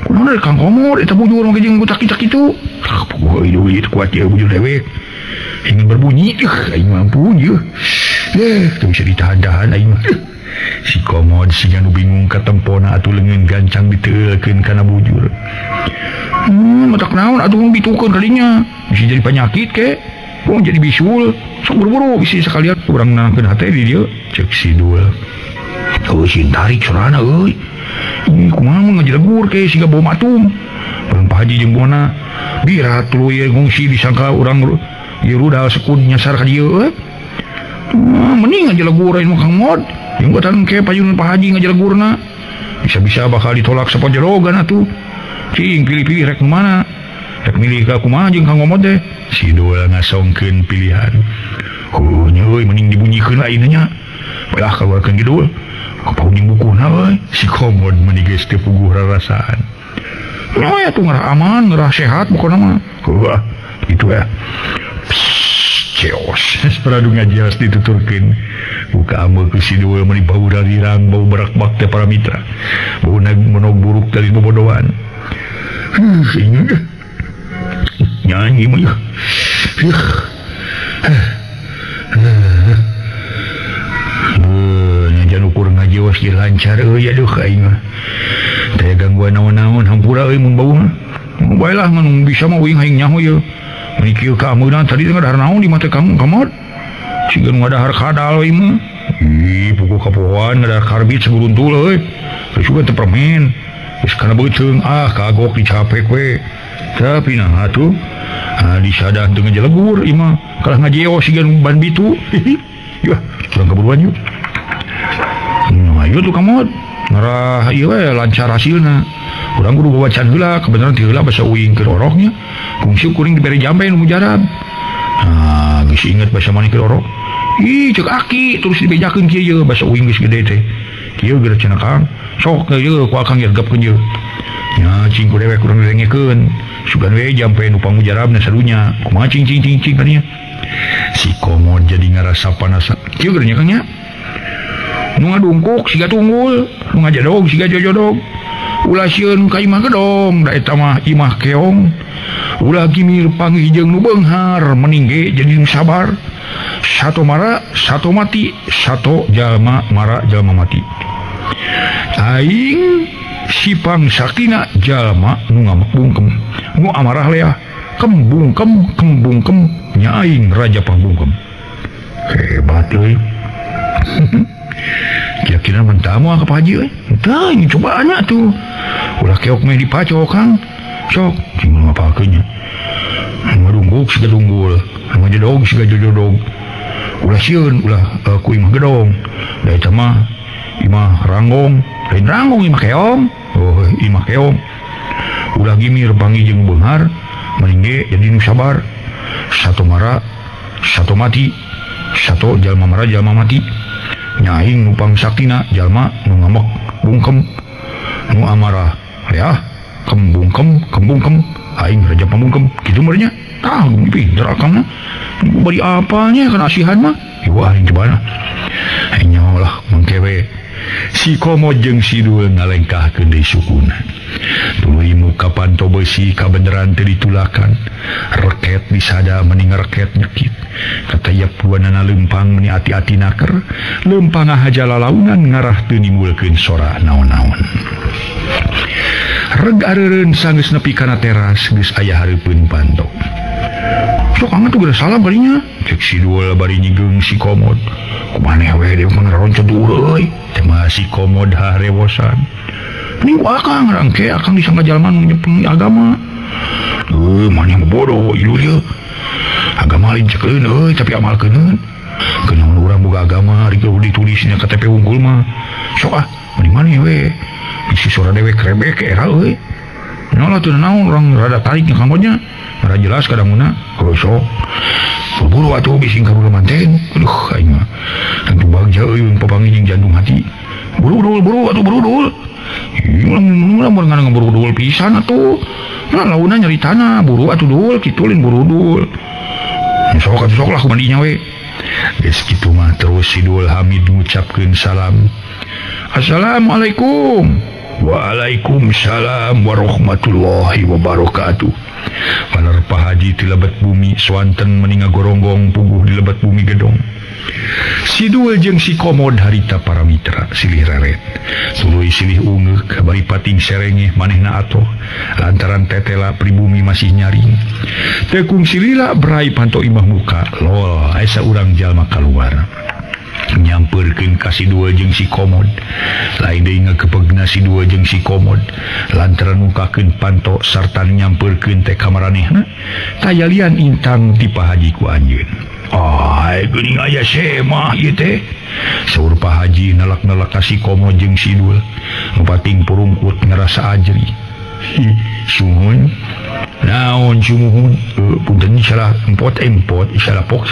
A: kunaon dari Kang Komod eta bujur mah jeung butak-butak kitu pokoy duit kuat ieu bujur dewek ingin berbunyi aing mampu ieu teu bisa ditahan aing mah si Komod siga nu bingung katempona atuh leungeun gancang diteukeun kana bujur matak naon atuh bitukeun kadinya bisa jadi penyakit ke jadi bisul sok buru-buru bisa sekalian kurang nangkeun hate di dieu cek si dua si tarik sorana euy kumaha mun ngajelegur ke siga bau matum urang Pak Haji jeung bona birat tuluy ye ngungsi disangka urang ieu rudal sekun nyasar ka dieu mending ngajelegur aing mah Kang Mod jeung botan ke payun Pak Haji ngajelegurna bisa-bisa bakal ditolak sapojerogan atuh cing pilih-pilih rek nu mana rek milih ka kumaha jeung Kang Komod teh si dua ngasongkeun pilihan nya euy mending dibunyikeun ayeuna nya balah kaluarkeun kidul kapau jeung bukuna euy si Komod meni geus teu puguh rarasaan nya atuh ngarah aman ngarah sehat pokona mah wah kitu ya ceos paradu ngajias dituturkeun buka ambeul ku si dua meni bau darirang bau berak-bak teh para mitra bau monog buruk dari bobodohan nyanyi mah nyajan ukur ngajewas ge lancar euy aduh aing mah teu gangguan naon-naon hampura euy mun bau mah baelah ngan bisa mah uing hayang nyaho ye mun kieu ka ameuna tadi ngadahar naon di mata Kang Komod siga nu ngadahar kadal euy mah pukul ka pohoan ngadahar karbit saguruntul euy geus juga teu permen geus kana beuteung kagok dicapek we tapi nah atuh disadah dengan jelegur imah kalah ngajeo sigan ban bitu yuk kurang keburuan yuk ayo tuh Komod ngarah iya we lancar hasilna urang kudu bawacan heula kebenaran ti heula basa uing keur oroknya kungsi kuring dibere jambe nu mujarab geus inget basa mani keur orok cek aki terus dibejakeun kieu basa uing geus gede teh kieu geus cenah Kang sok ieu ku Kang yergapkeun ieu nya cing ku dewek kurang direngekeun sugan we jampe nu pangujarabna sadunya kumaha cing kadinya si Komod jadi ngarasa panas kieu geus nya Kang nya nu ngadungkuk siga tunggul nu ngajadog siga jojodog ulah sieun ka imah gedong da eta mah imah keong ulah gimir panggih jeung nu beunghar mending ge jadi nu sabar sato mara sato mati sato jalma mara jalma mati aing sipang saktina jalma nu ngabungkem nu amarah leah kembungkem nya aing raja pangbungkem hebat euy kira-kira mentamu ka Pak Haji euy tah ini cobaannya tuh ulah keok meh dipacok Kang sok cing ngapakeun nya ngadungguk siga tunggul ngajodog siga jojodog ulah sieun ulah ku imah gedong da eta mah imah ranggong lain ranggong imah keong imah keong ulah gimir panggih jeung beunghar mending ge jadi nu sabar sato mara sato mati
B: satu jalma marah jalma mati, nyaing nupang saktina jalma nu ngamek bungkem, nu amarah ya kembungkem aing raja pambungkem gitu merenya. Gumpi derakam bari apanya kan asihan mah wah ini gimana nyalah mengkewe si komo jeung Sidul ngalengkahkeun deui sukuna tuluy muka panto besi kabeneran teu ditulakan reket disada mending reket nyekit katayap puanana lempang meni ati-ati naker lempang haja lalaunan ngarah teu nimbulkeun sora naon-naon. Reg areureun sanggeus nepi kana teras geus aya hareupeun panto. Sok angin tuh salam barinya cek Sidul bari nyigeng si komod kumaneh we dia pangeroncot euy tema si komod harewosan ning akang rangke akang disangka jalman nyepeng agama maneh bodoh ieu ye agama lain cekeun euy tapi amalkeun kenaon urang boga agama ari ditulisnya KTP unggul mah sok mending maneh we bisi sora dewe krebek era euy nyalah teu naon urang rada tarik nya kamodnya rada jelas kadanguna sok buru atuh bising karulah manten aduh aing mah tentu bagja euy papangi jeung jantung hati buru atuh buru dul ulah mun ngana buru dul pisan atuh nah launa nyaritana buru atuh dul kitu lin buru dul sok lah kumandinya we geus kitu mah terus Sidul Hamid ngucapkeun salam assalamualaikum. Waalaikumsalam warahmatullahi wabarakatuh. Panar Pak Haji ti lebat bumi swanten meninga goronggong puguh di lebat bumi gedong. Sidul jeung si komod harita para mitra silih reret tuluy silih ungeuk bari pating serengeh manehna atoh lantaran tetela pribumi masih nyaring tekung silila berai panto imah muka lol asa urang jalma kaluar nyamperkeun ka Sidul jeung si komod lain deui ngagepegna Sidul jeung si komod lantaran mukakeun panto sarta nyamperkeun teh ka maranehna tayalian intang ti Pak Haji ku anjeun. Geuning aya semah ieu teh saur Pak Haji nalak-nalak ka si komod jeung Sidul ngupating purungkut ngerasa ajri sumuhun naon sumuhun punten salah empot salah pok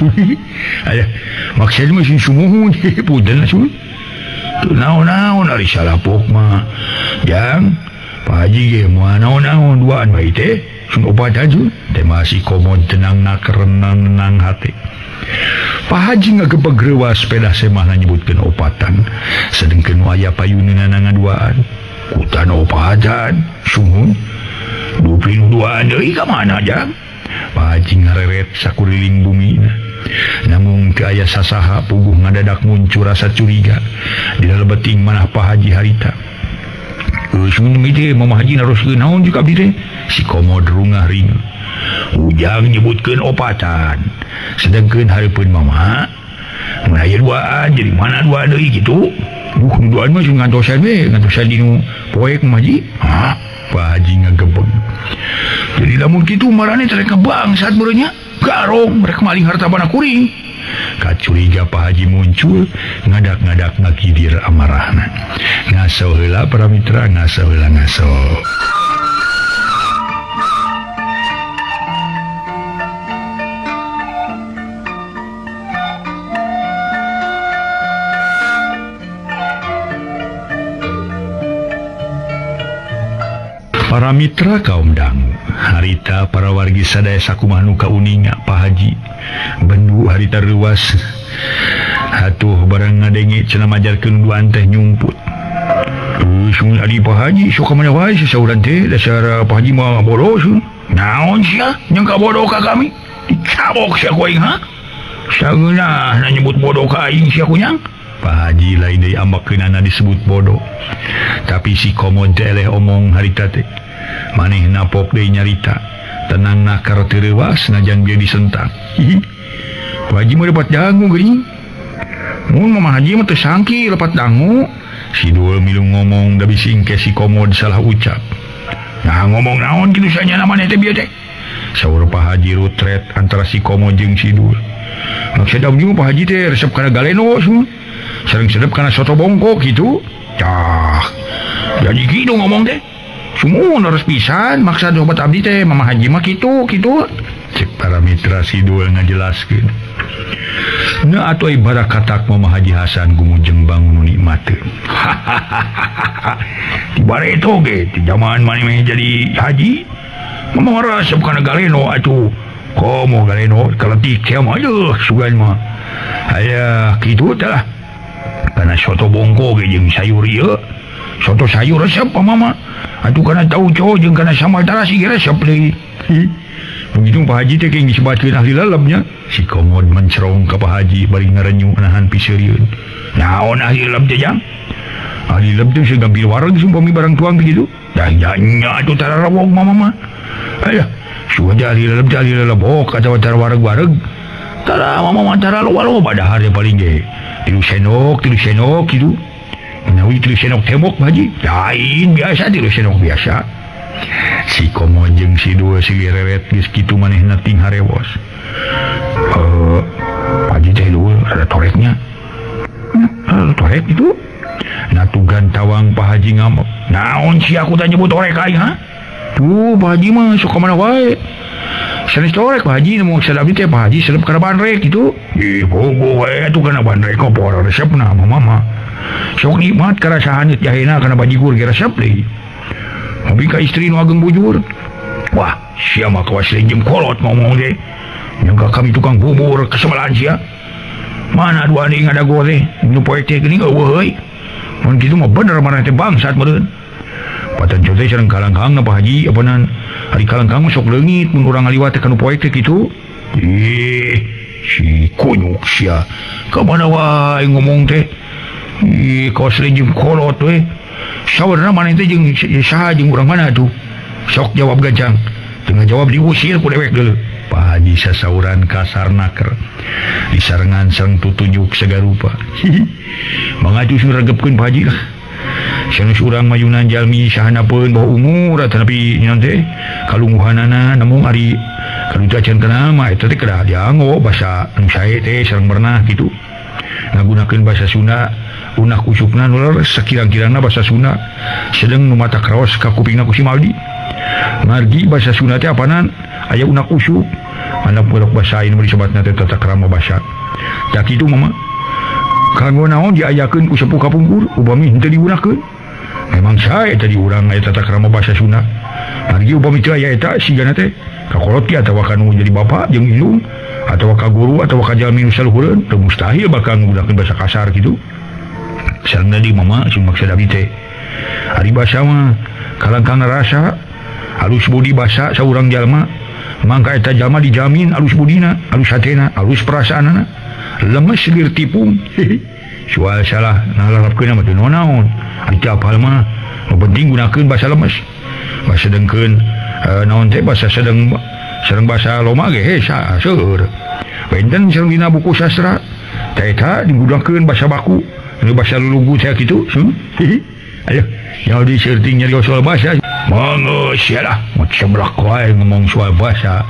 B: aya maksud mah sumuhun punten sun naon ari salah pok mah jang Pak Haji ge moal naon duaan bae teh sun obatan sun teh masih komod tenang nakerenang hate. Pak Haji ngagebeg reuwas sepeda semahna nyebutkeun opatan sedengkeun aya payuneunana ngaduaan kutan opatan sumuhun dupli duaan deui ka mana jang Pak Haji ngareret sakuriling bumi namun teu aya sasaha puguh ngadadak muncul rasa curiga di leubeting manah Pak Haji harita sumuhun mite Mama Haji naroskeun naon juga abdi teh si komod rungah ring ujang nyebutkeun opatan sedangkeun hareupeun mama mun aya duaan jadi mana duaan deui kitu duaan mah sun ngantosan we ngantosan dinu poek Mama Haji Pak Haji ngagebeg jadi lamun kitu marane teh ka bangsat beureunya garong rek maling harta bana kuring kacuriga Pak Haji muncul ngadak-ngadak ngakidir amarahna ngaso heula para mitra ngaso heula ngaso. Para mitra kaum dangu harita para wargi sadaya sakumaha nu kauninga Pak Haji bendu harita reuwas atuh barang ngadenge cenah majarkeun duaan teh nyumput sun adi Pak Haji sok ka mana wae sasauran teh dasar Pak Haji mah bodoh sun naon sia nyangka bodoh ka kami dicabok sia ku aing sageunah na nyebut bodoh ka aing sia kunyang Pak Haji lain deui ambakkeunana disebut bodoh tapi si komod teh eleh omong harita teh maneh napok deui nyarita tenang nakar teu reuwas najan dia disentak Pak Haji mah dapat dangu geuning mun Mama Haji mah teu sangki lepat dangu Sidul milu ngomong da bising ke si komod salah ucap nah ngomong naon kitu sanyana maneh teh bieu teh saur Pak Haji rutret antara si komod jeung Sidul maksud abdi Pak Haji teh resep kana galeno sering sedep kana soto bongkok gitu cah jadi gitu ngomong teh semua harus pisan maksud obat abdi teh Mama Haji mah gitu cek para mitra Sidul ngajelaskeun na atau ibarat katak Mama Haji Hasan gumujeng bangun nikmat tibare itu ge di zaman mana jadi haji Mama rasa bukan galeno atuh komo galeno kaletik kiam aja sugan mah aya kitu tah kana soto bongko ge jeung sayur ieu soto sayur resep Mama atuh kana tauco jeung kana sambal tarasi ge resep deui begitu Pak Haji teh geus disebatkeun ahli lalebnya si komod mencerong ka Pak Haji bari ngarenyu nahan piseurieun naon ahli laleb teh jang ahli laleb teh segambil wareg sumpami barang tuang begitu dah nya atuh tararawog Mama mah aya sudah ahli laleb bok atawa tara wareg-wareg tara Mama mah tara loba dahar paling ge tilu senok gitu menawi tilu senok tembok Pak Haji lain biasa tilu senok biasa si komo jeung si dua si reret geus kitu manehna ting harewos Haji teh dulu ada toreknya torek itu natugan tawang Pak Haji ngamuk naon si aku tanya nyebut torek aing ha tuh Pak Haji mah sok mana wae sanes torek Pak Haji mau sadap teh Pak Haji sedep kana bandrek gitu bogo wae atuh kana bandrek kok pola resepna Mama sok nikmat karasahan jahena kana bajigur ge resep deui tapi ka istri nu ageng bujur wah sia mah kawas lenjem kolot ngomong deh nyangka kami tukang bubur kesebelahan sia mana dua nih ada gue teh nu poe teh geuning eueuh heuy mun kitu mah bener mana teh bangsat meureun patan teh sareng kalangkang Pak Haji apanan hari kalangkang sok leungit mun urang ngaliwat teh kana poe teh kitu si kunyuk sia ka mana wae ngomong teh kawas lenjem kolot we sawarna mana teh jeung saha jeung urang mana tuh sok jawab gancang dengan jawab diusir ku dewek deuleu Pak Haji sasauran kasar naker disarengan sareng tutunjuk sagarupa mangaju suregepkeun Pak Haji lah sanes urang mayunan jalmi sahanapeun bawa umur tapi nyon teh kalungguhanana namun ari kaducacan kana mah eta teh kada dianggo basa anu sae teh sareng berenah kitu ngagunakeun basa Sunda unah kusupna nular sekirang-kirangna basa Sunda sedeng nu mata kraos ka kupingna ku si Maldi margi basa Sunda teh apanan aya unah kusup mana pulak basa inu disebatna teh tata krama basa tak kitu Mama kanggo naon diayakeun ku sepuh kapungkur upami henteu diunahkeun memang sae tadi urang aya tata krama basa Sunda margi upami teu aya eta sigana teh kakolot ki atawa kanu jadi bapak jeung indung atawa ka guru atawa ka jalmi nu saluhureun teu mustahil bakal nggunakeun basa kasar kitu sareng tadi Mama sing maksud abdi teh ari basa mah kalangkang rasa alus budi basa saurang jalma mangka eta jalma dijamin alus budina alus hatena alus perasaanana lemes geus tipung soal salah nalarapkeun mah teu naon ari teu apal mah nu penting gunakeun basa lemes basa dengkeun naon teh basa sedeng sareng basa loma ge seur benten sareng dina buku sastra teh eta digunakeun basa baku nu basa lulugu teh kitu ayo yang diserting nyari soal bahasa mangga sialah macam belak wae ngomong soal bahasa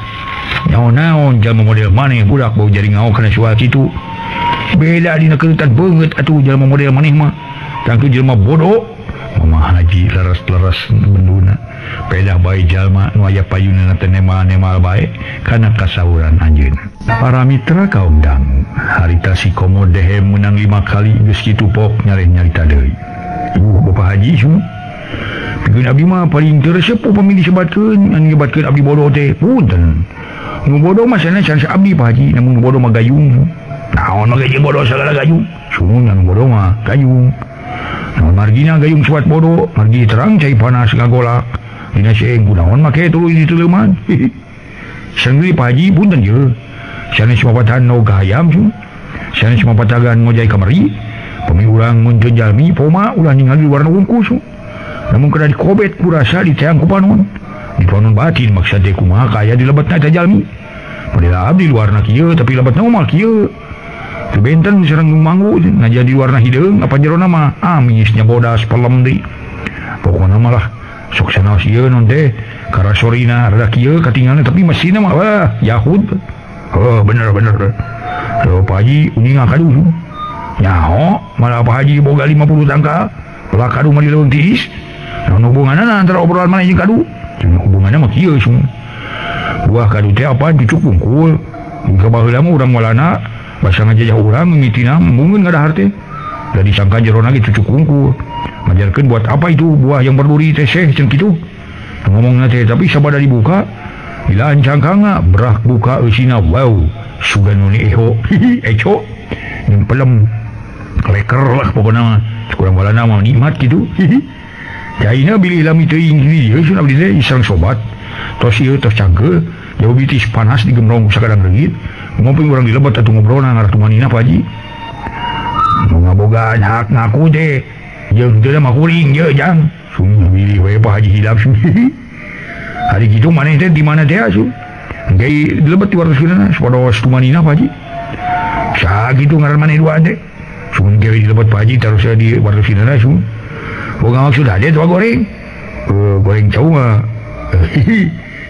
B: naon jalma model maneh budak bau jari ngao kana soal kitu beda dina keutan beungeut atuh jalma model maneh mah tangtu jelema bodoh Mama Haji leres-leres benduna pedah bae jalma nu aya payunna teh nemal-nemal bae kana kasauran anjeun para mitra kaum dangu harita si komo dehe menang 5 kali geus kitu pok nyareh nyarita deui Bapak Haji su pikeun abdi mah paling teu resep upami disebatkeun anu nyebatkeun abdi bodoh teh punten nu bodoh mah sanes abdi Pak Haji namun nu bodoh mah gayung naon mah gayung bodoh sagala gayung sumunya nu bodoh mah gayung naon margina gayung sebat bodoh margi terang cai panas ngagolak dina seeng kunaon make tuluy diteuleman sanggeuli Pak Haji punten ye sanes mapatahan no gayam su sanes mapatagan ngojai kamari pemi urang mun jalmi poma ulah ningali warna wungkus namun kada dikobet ku rasa diteang ku panon di panon batin maksud teh kumaha kaya dilebetna eta jalmi model abdi luarna kieu tapi lebetna mah kieu teu benten sareng nu manggu ngajian di luarna hideung apa jerona mah amis nya bodas pelem deui pokona mah lah sok sanaos ieu non teh karasorina rada kieu katinggalna tapi mesinna mah wah Yahud bener Pak Haji uning ngakadu nyaho malah Pak Haji boga 50 tangkal ulah kadu mah dileuweung tiis naon hubunganna antara obrolan maneh jeung kadu hubunganna mah kieu sung buah kadu teh apa cucuk bungkul baheula mah urang walana basa ngajajah urang mimitina mungkin ngada harte da disangka jerona gitu cucuk unggul ngajarkeun buat apa itu buah yang berduri teh cenah kitu ngomongna teh tapi sabada dibuka bila ancangkanga berak buka eusina wow sugan nu eho eco jeung pelem leker lah pokona mah kurang walana mah nikmat gitu jaina bilih lami teuing ieu sun abdi teh isang sobat tos ieu tos cangkeul jauh bitis panas digemrong sakadang reugit ngopi urang dilebet atuh ngobrolna ngartu manina Pak Haji nu ngabogaan hak ngaku teh jeung teu mah kuring ye jang sun bilih we Pak Haji hilap sun hari kitu maneh teh di mana teh asuh engke dilebet ti waroskeunna sapodos tu manina Pak Haji sakitu ngaran maneh duaan teh sun ge dilebet Pak Haji terus di waroskeunna sun boga maksud ade tuh goreng goreng cau mah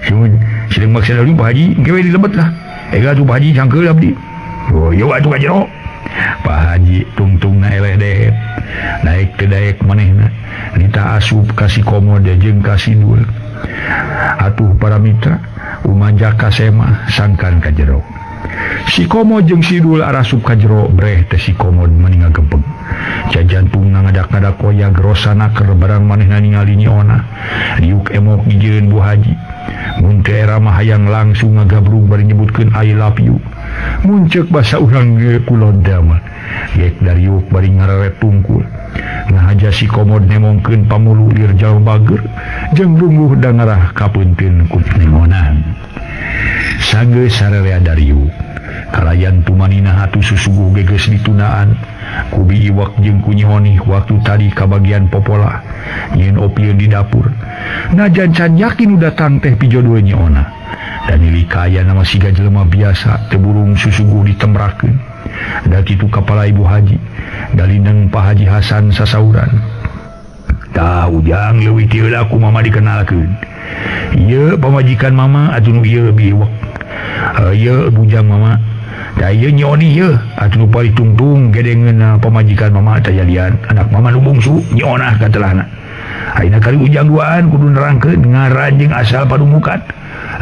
B: sun sering maksud ade Pak Haji engke dilebet lah ega tuh Pak Haji cangkeul abdi oh ieu atuh ka jero Pak Haji tungtungna eleh deh naik ke daek manehna nita asup kasih komode jeung kasih dul atuh para mitra umanja kasema sangkan ka jero si komo jeung si dul arasup ka jero breh teh si komod meuni ngagempeg jajantungna ngadak-ngadak koyag rosana keur barang manehna ningali nyiona riuk emok ngijieun Bu Haji mun teh era mah hayang langsung ngagabrung bari nyebutkeun I love you mun ceuk basa urang ge kulonda mah gek dariuk bari ngareret tungkul ngahaja si komod nemongkeun pamulu lir jauh bager jeung lungguh da ngarah kapeunteun ku nengonan sageus sarerea dariuk kalayan tumanina atuh susuguh geges ditunaan kubi iwak jeung kunyihoni waktu tadi ka bagian popola nyeun opieun di dapur najan can yakin udah datang teh pijodoh nyiona dan ilikaya nama siga jelema biasa teburung susuguh ditembrakeun da kitu kapala Ibu Haji dalineng Pak Haji Hasan sasauran tah ujang leuwih ti heula ku mama dikenalkeun ieu pamajikan mama atuh nu ieu biwak ieu bujang mama da ieu nyoni ieu atuh nu paling tungtung gedengeun pamajikan mama teh jalian anak mama nu bungsu nyona katelahna ayeuna kali ujang duaan kudu nerangkeun ngaran jeung asal padumukan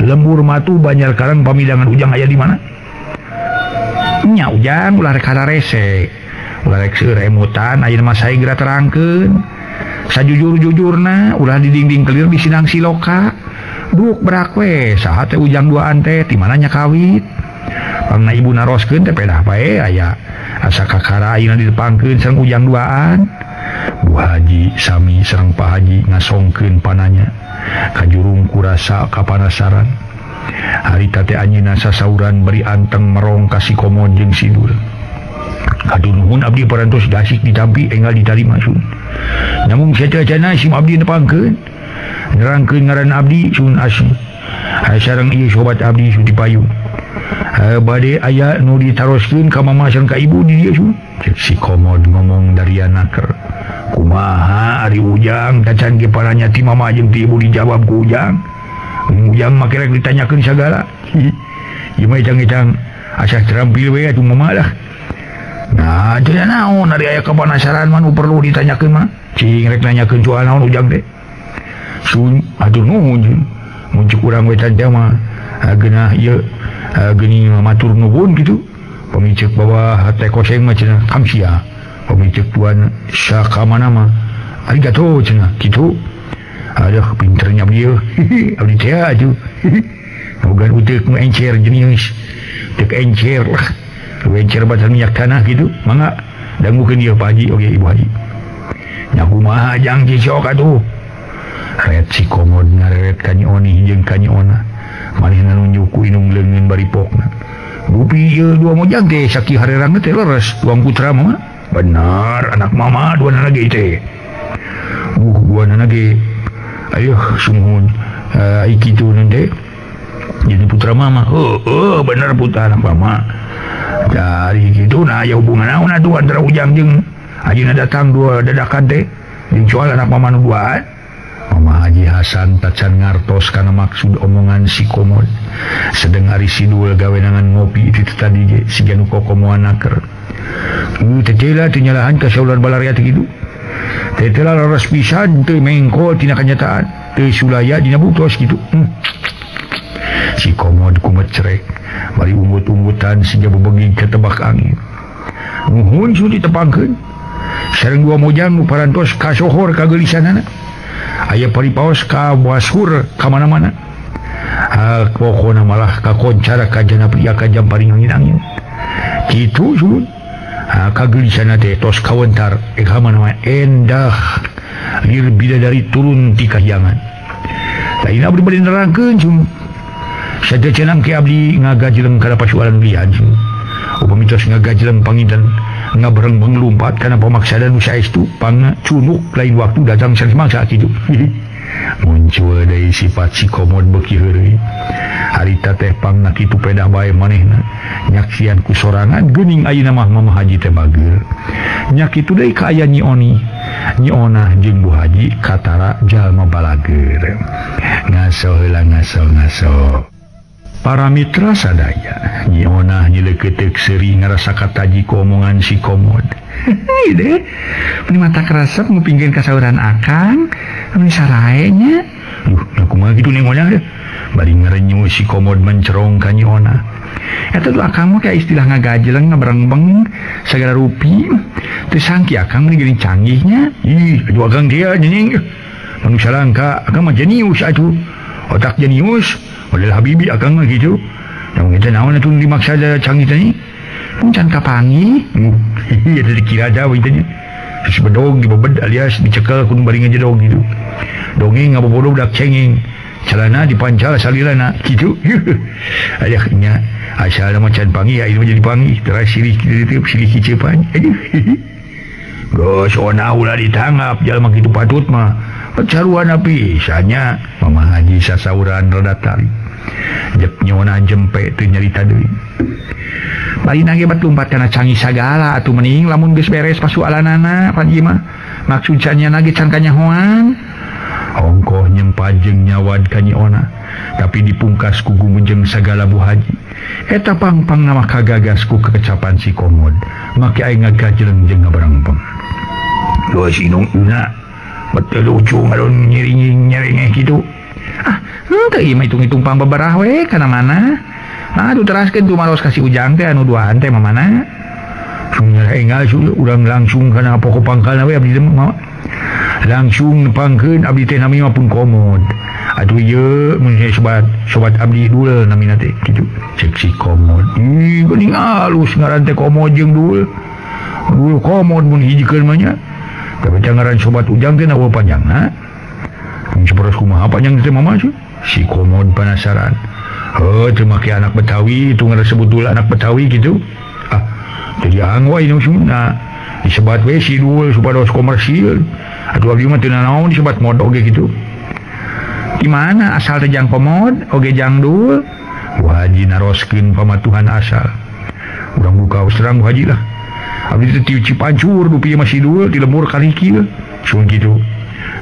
B: lembur matu banyak karang pamidangan ujang aya di mana nya ujang ulah rek rese ulah rek seueur emutan ayeuna mah sae geura terangkeun sajujur-jujurna ulah didingding kelir di sidang siloka duk berak we saha teh ujang duaan teh ti mana nya kawit pangna ibu naroskeun teh pedah bae aya asa kakara ayeuna didepangkeun sareng ujang duaan Bu Haji sami sareng Pak Haji ngasongkeun pananya kajurung kurasa kapanasaran harita teh anjeunna sasauran beri anteng merong kasih komon jeung sidul aduh nuhun abdi parantos dasik ditampi enggal ditarima sun namun saca-cana sim abdi nepangkeun nerangkeun ngaran abdi sun asy sareng ieu sobat abdi sun dipayung bade aya nu ditaroskeun ka mama sareng ka ibu di dieu sun si komod ngomong dari anaker kumaha ari ujang dacan ge paranya ti mama jeung ti ibu dijawab ku ujang ujang make rek ditanyakeun sagala ieu mah ejang-ejang asa terampil we atuh mama lah nah teu naon ari aya kapanasaran mah nu perlu ditanyakeun mah cing rek nanyakeun soal naon ujang teh sun atur nuhun mun cuk urang we tanya mah geunah ieu geuning matur nuhun kitu pamicek bawa teh koseng mah cenah kamsia pamicek tuan sakamana mah arigato cenah kitu aduh pinternya beliau abdi teh atuh bogan uteuk nu encer jenis teu encer lah encer batal minyak tanah gitu mangga dangukeun ieu Pak Haji oge Ibu Haji nya kumaha jang cicok atuh ret si komod ngareret ka Nyoni jeung ka Nyona manehna nunjuk ku inung leungeun baripokna dupi ieu dua mojang teh saki harerang teh leres tuang putra mah benar anak mama dua anak ge teh dua anak ge ayo sumuhun ai kitu nanti jadi putra mama benar putra anak mama dari gitu nah ya hubungan naon atuh antara ujang jeung ayeuna datang dua dadakan teh jeung soal anak mama nu duaan Mama Haji Hasan tacan ngartos kana maksud omongan si komod sedeng ari sidul gawenangan ngopi itu tadi ge siga nu kokomoan naker teh teh nyalahan ka saular balaria teh kitu teh laras pisan teu mengko tina kanyataan teu sulaya dina buktos kitu si komod kumet cerek bari umbut-umbutan siga bebeging ke tebak angin. Nuhun su ditepangkeun. Sareng dua mojang nu parantos ka sohor kagelisanana. Aya paripaos ka wasur ka mana-mana. Pokona malah kakoncara ka jana pria ka jam paring angin-angin. Kitu sun. Kagelisanana teh tos kawentar ka mana-mana endah. Lir bidadari turun ti kahyangan. Lain abdi bade nerangkeun sun. Sada cenang ke abdi ngagajeleng kana pasualan lian sun. Upami tos ngagajeleng panginten ngabereng menglumpat kana pamaksadan nu saestu pangcunuk lain waktu datang sanes mangsa kitu. Muncul deui sifat si komod beuki heureuy. Harita teh pangna kitu pedah bae manehna. Nyaksian ku sorangan geuning ayeuna mah Mama Haji teh bageur. Nya kitu deui ka aya Nyi Oni. Nyi Ona jeung Bu Haji katara jalma balageur. Ngaso heula ngaso. Para mitra sadaya, Nyi Ona nyileukeut seuri ngarasa kataji ku omongan si komod. Ieu deh, mun mata keresep ngupingkeun kasauran akang, anu sarae nya. Kumaha kitu Neng Ona? Bari ngarenyu si komod mencerong ka Nyi Ona. Eta tuh akang mah kayak istilah ngagajeleng ngaberengbeng sagala rupi. Teu sangki akang mah geuning canggihnya. Ih, atuh akang dia nyening. Manusia langka, akang mah jenius atuh. Otak jenius. Oleh Habibi akang mah gitu. Namun kita naon atuh dimaksa ada canggih tadi. Puncan kapangi. Iya dari kira ada begitu. Terus bedog dibebed alias dicekel kun bari ngejedog gitu. Dongeng ngabobodo dak cengeng. Celana dipancal salilana gitu. Ayahnya asal macan pangi ya ini jadi pangi. Terus silih kicepan. Gos ona ulah ditangap jalma kitu patut mah. Pecaruan pisannya Mama Haji sasauran rada tari. Jep nyona jempe teu nyarita deui. Bari nage bat lumpat kana canggih sagala atuh mending lamun geus beres pasualanana Panji mah. Maksud cenanya nage can kanyahoan. Ongkoh nyempajeng nyawad ka Nyi Ona. Tapi dipungkas ku gumujeng sagala Bu Haji. Eta pangpang nama kagagas ku kekecapan si komod. Maki aing ngagajeleng jeung ngaberengbeng. Loh sinung una. Betul lucu ngalun nyering gitu. Teu ieu mah hitung-hitung pang babarah we kana mana. Aduh teraskeun tuh maros kasih ujang teh anu duaan teh mamana. Sungguh enggal urang langsung kana pokok pangkalna we abdi mah. Langsung nepangkeun abdi teh nami mah pun komod. Atuh ieu mun sobat abdi dul namina teh kitu. Cek si komod. Ih geuning alus ngaran teh komod jeung dul. Dul komod mun hijikeun mah nya. Tapi jangan sobat ujang teh nawa panjangna. Saporos kumaha panjang teh mama sih. Si komod penasaran. Teu make anak Betawi itu ngaresebut dul anak Betawi gitu. Jadi angwa ini sunna. Disebat we si dul supados komersil. Atuh abdi mah teu naon disebat mod oge gitu. Di mana asal teh jang komod oge jang dul? Bu Haji naroskeun pamatuhan asal. Urang buka serang Bu Haji lah. Abdi teh Cipancur dupi masih dul di lembur kaliki sun gitu.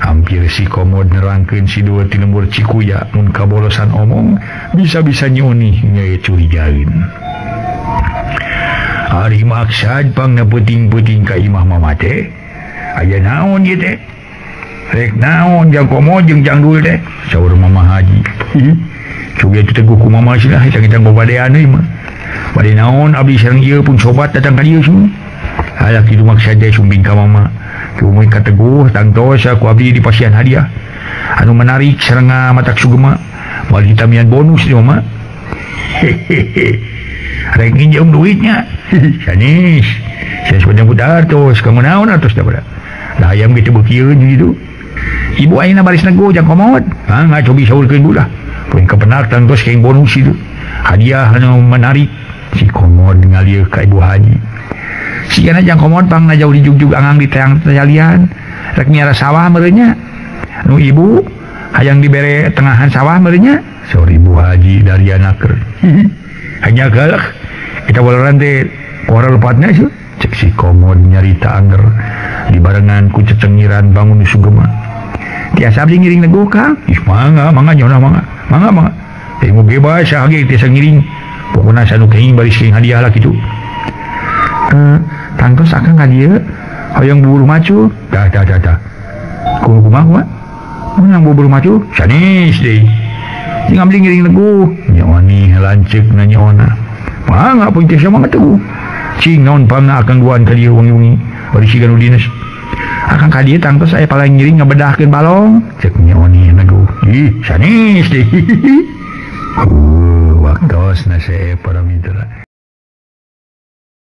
B: Hampir si komod nerangkeun si dul di lembur Cikuya mun kabolosan omong bisa-bisa nyoni nya curigaeun. Ari maksad pangna peuting-peuting ka imah mama teh. Aya naon ieu teh? Rek naon jang komod jeung jang dul teh? Saur Mama Haji. Coba itu teguh ku mama sih lah kita babadean deui mah. Bade naon abdi sareng ieu pun sobat datang ka dieu sun. Halah kitu maksud teh sumbing ka mama. Kumoy kateguh tangtos aku abdi di pasian hadiah. Anu menarik sareng matak sugema. Bali tamian bonus di mama. Rek nginjem duitnya. Sanis. Saya sudah putar tos kamu naon atos da pada. Lah ayam gitu beukieu gitu. Ibu ayeuna baris nego jang komod. Ngacobi saurkeun bulah. Pun kepenak tangtos keng bonus itu. Hadiah anu menarik. Si komod ngalieu ka Ibu Haji. Sigana jang komod pang najauh di jugjug angang di teang talian. Rek miara sawah merenya. Nu ibu hayang dibere tengahan sawah merenya. Sorry Bu Haji dari anaker. Hanya galak. Kita walaran teh ora lepatnya sih. Cek si komod nyarita anger. Dibarengan ku cecengiran bangun sugema. Tiasa abdi ngiring nego Kang. Ih mangga nyona mangga. Teh mau bebas hage tiasa ngiring. Pokona sanu keuing baris keuing hadiah lah kitu. Tangtos akang ka dieu hoyong bubur macu. Dah. Kumaha? Mun bubur macu sanis deui. Jeung abdi ngiring nego. Nya Oni lanceuk na Nya Ona. Pangga pun tiasa mga teguh. Cingaon pangga akan duaan ka dia wangi-wangi. Barisigan udinas. Akan ka dia tangtos saya paling ngiring ngabedahkeun balong. Ceknya Oni naguh. Ih, sanis deh. Waktos na saya para mitra.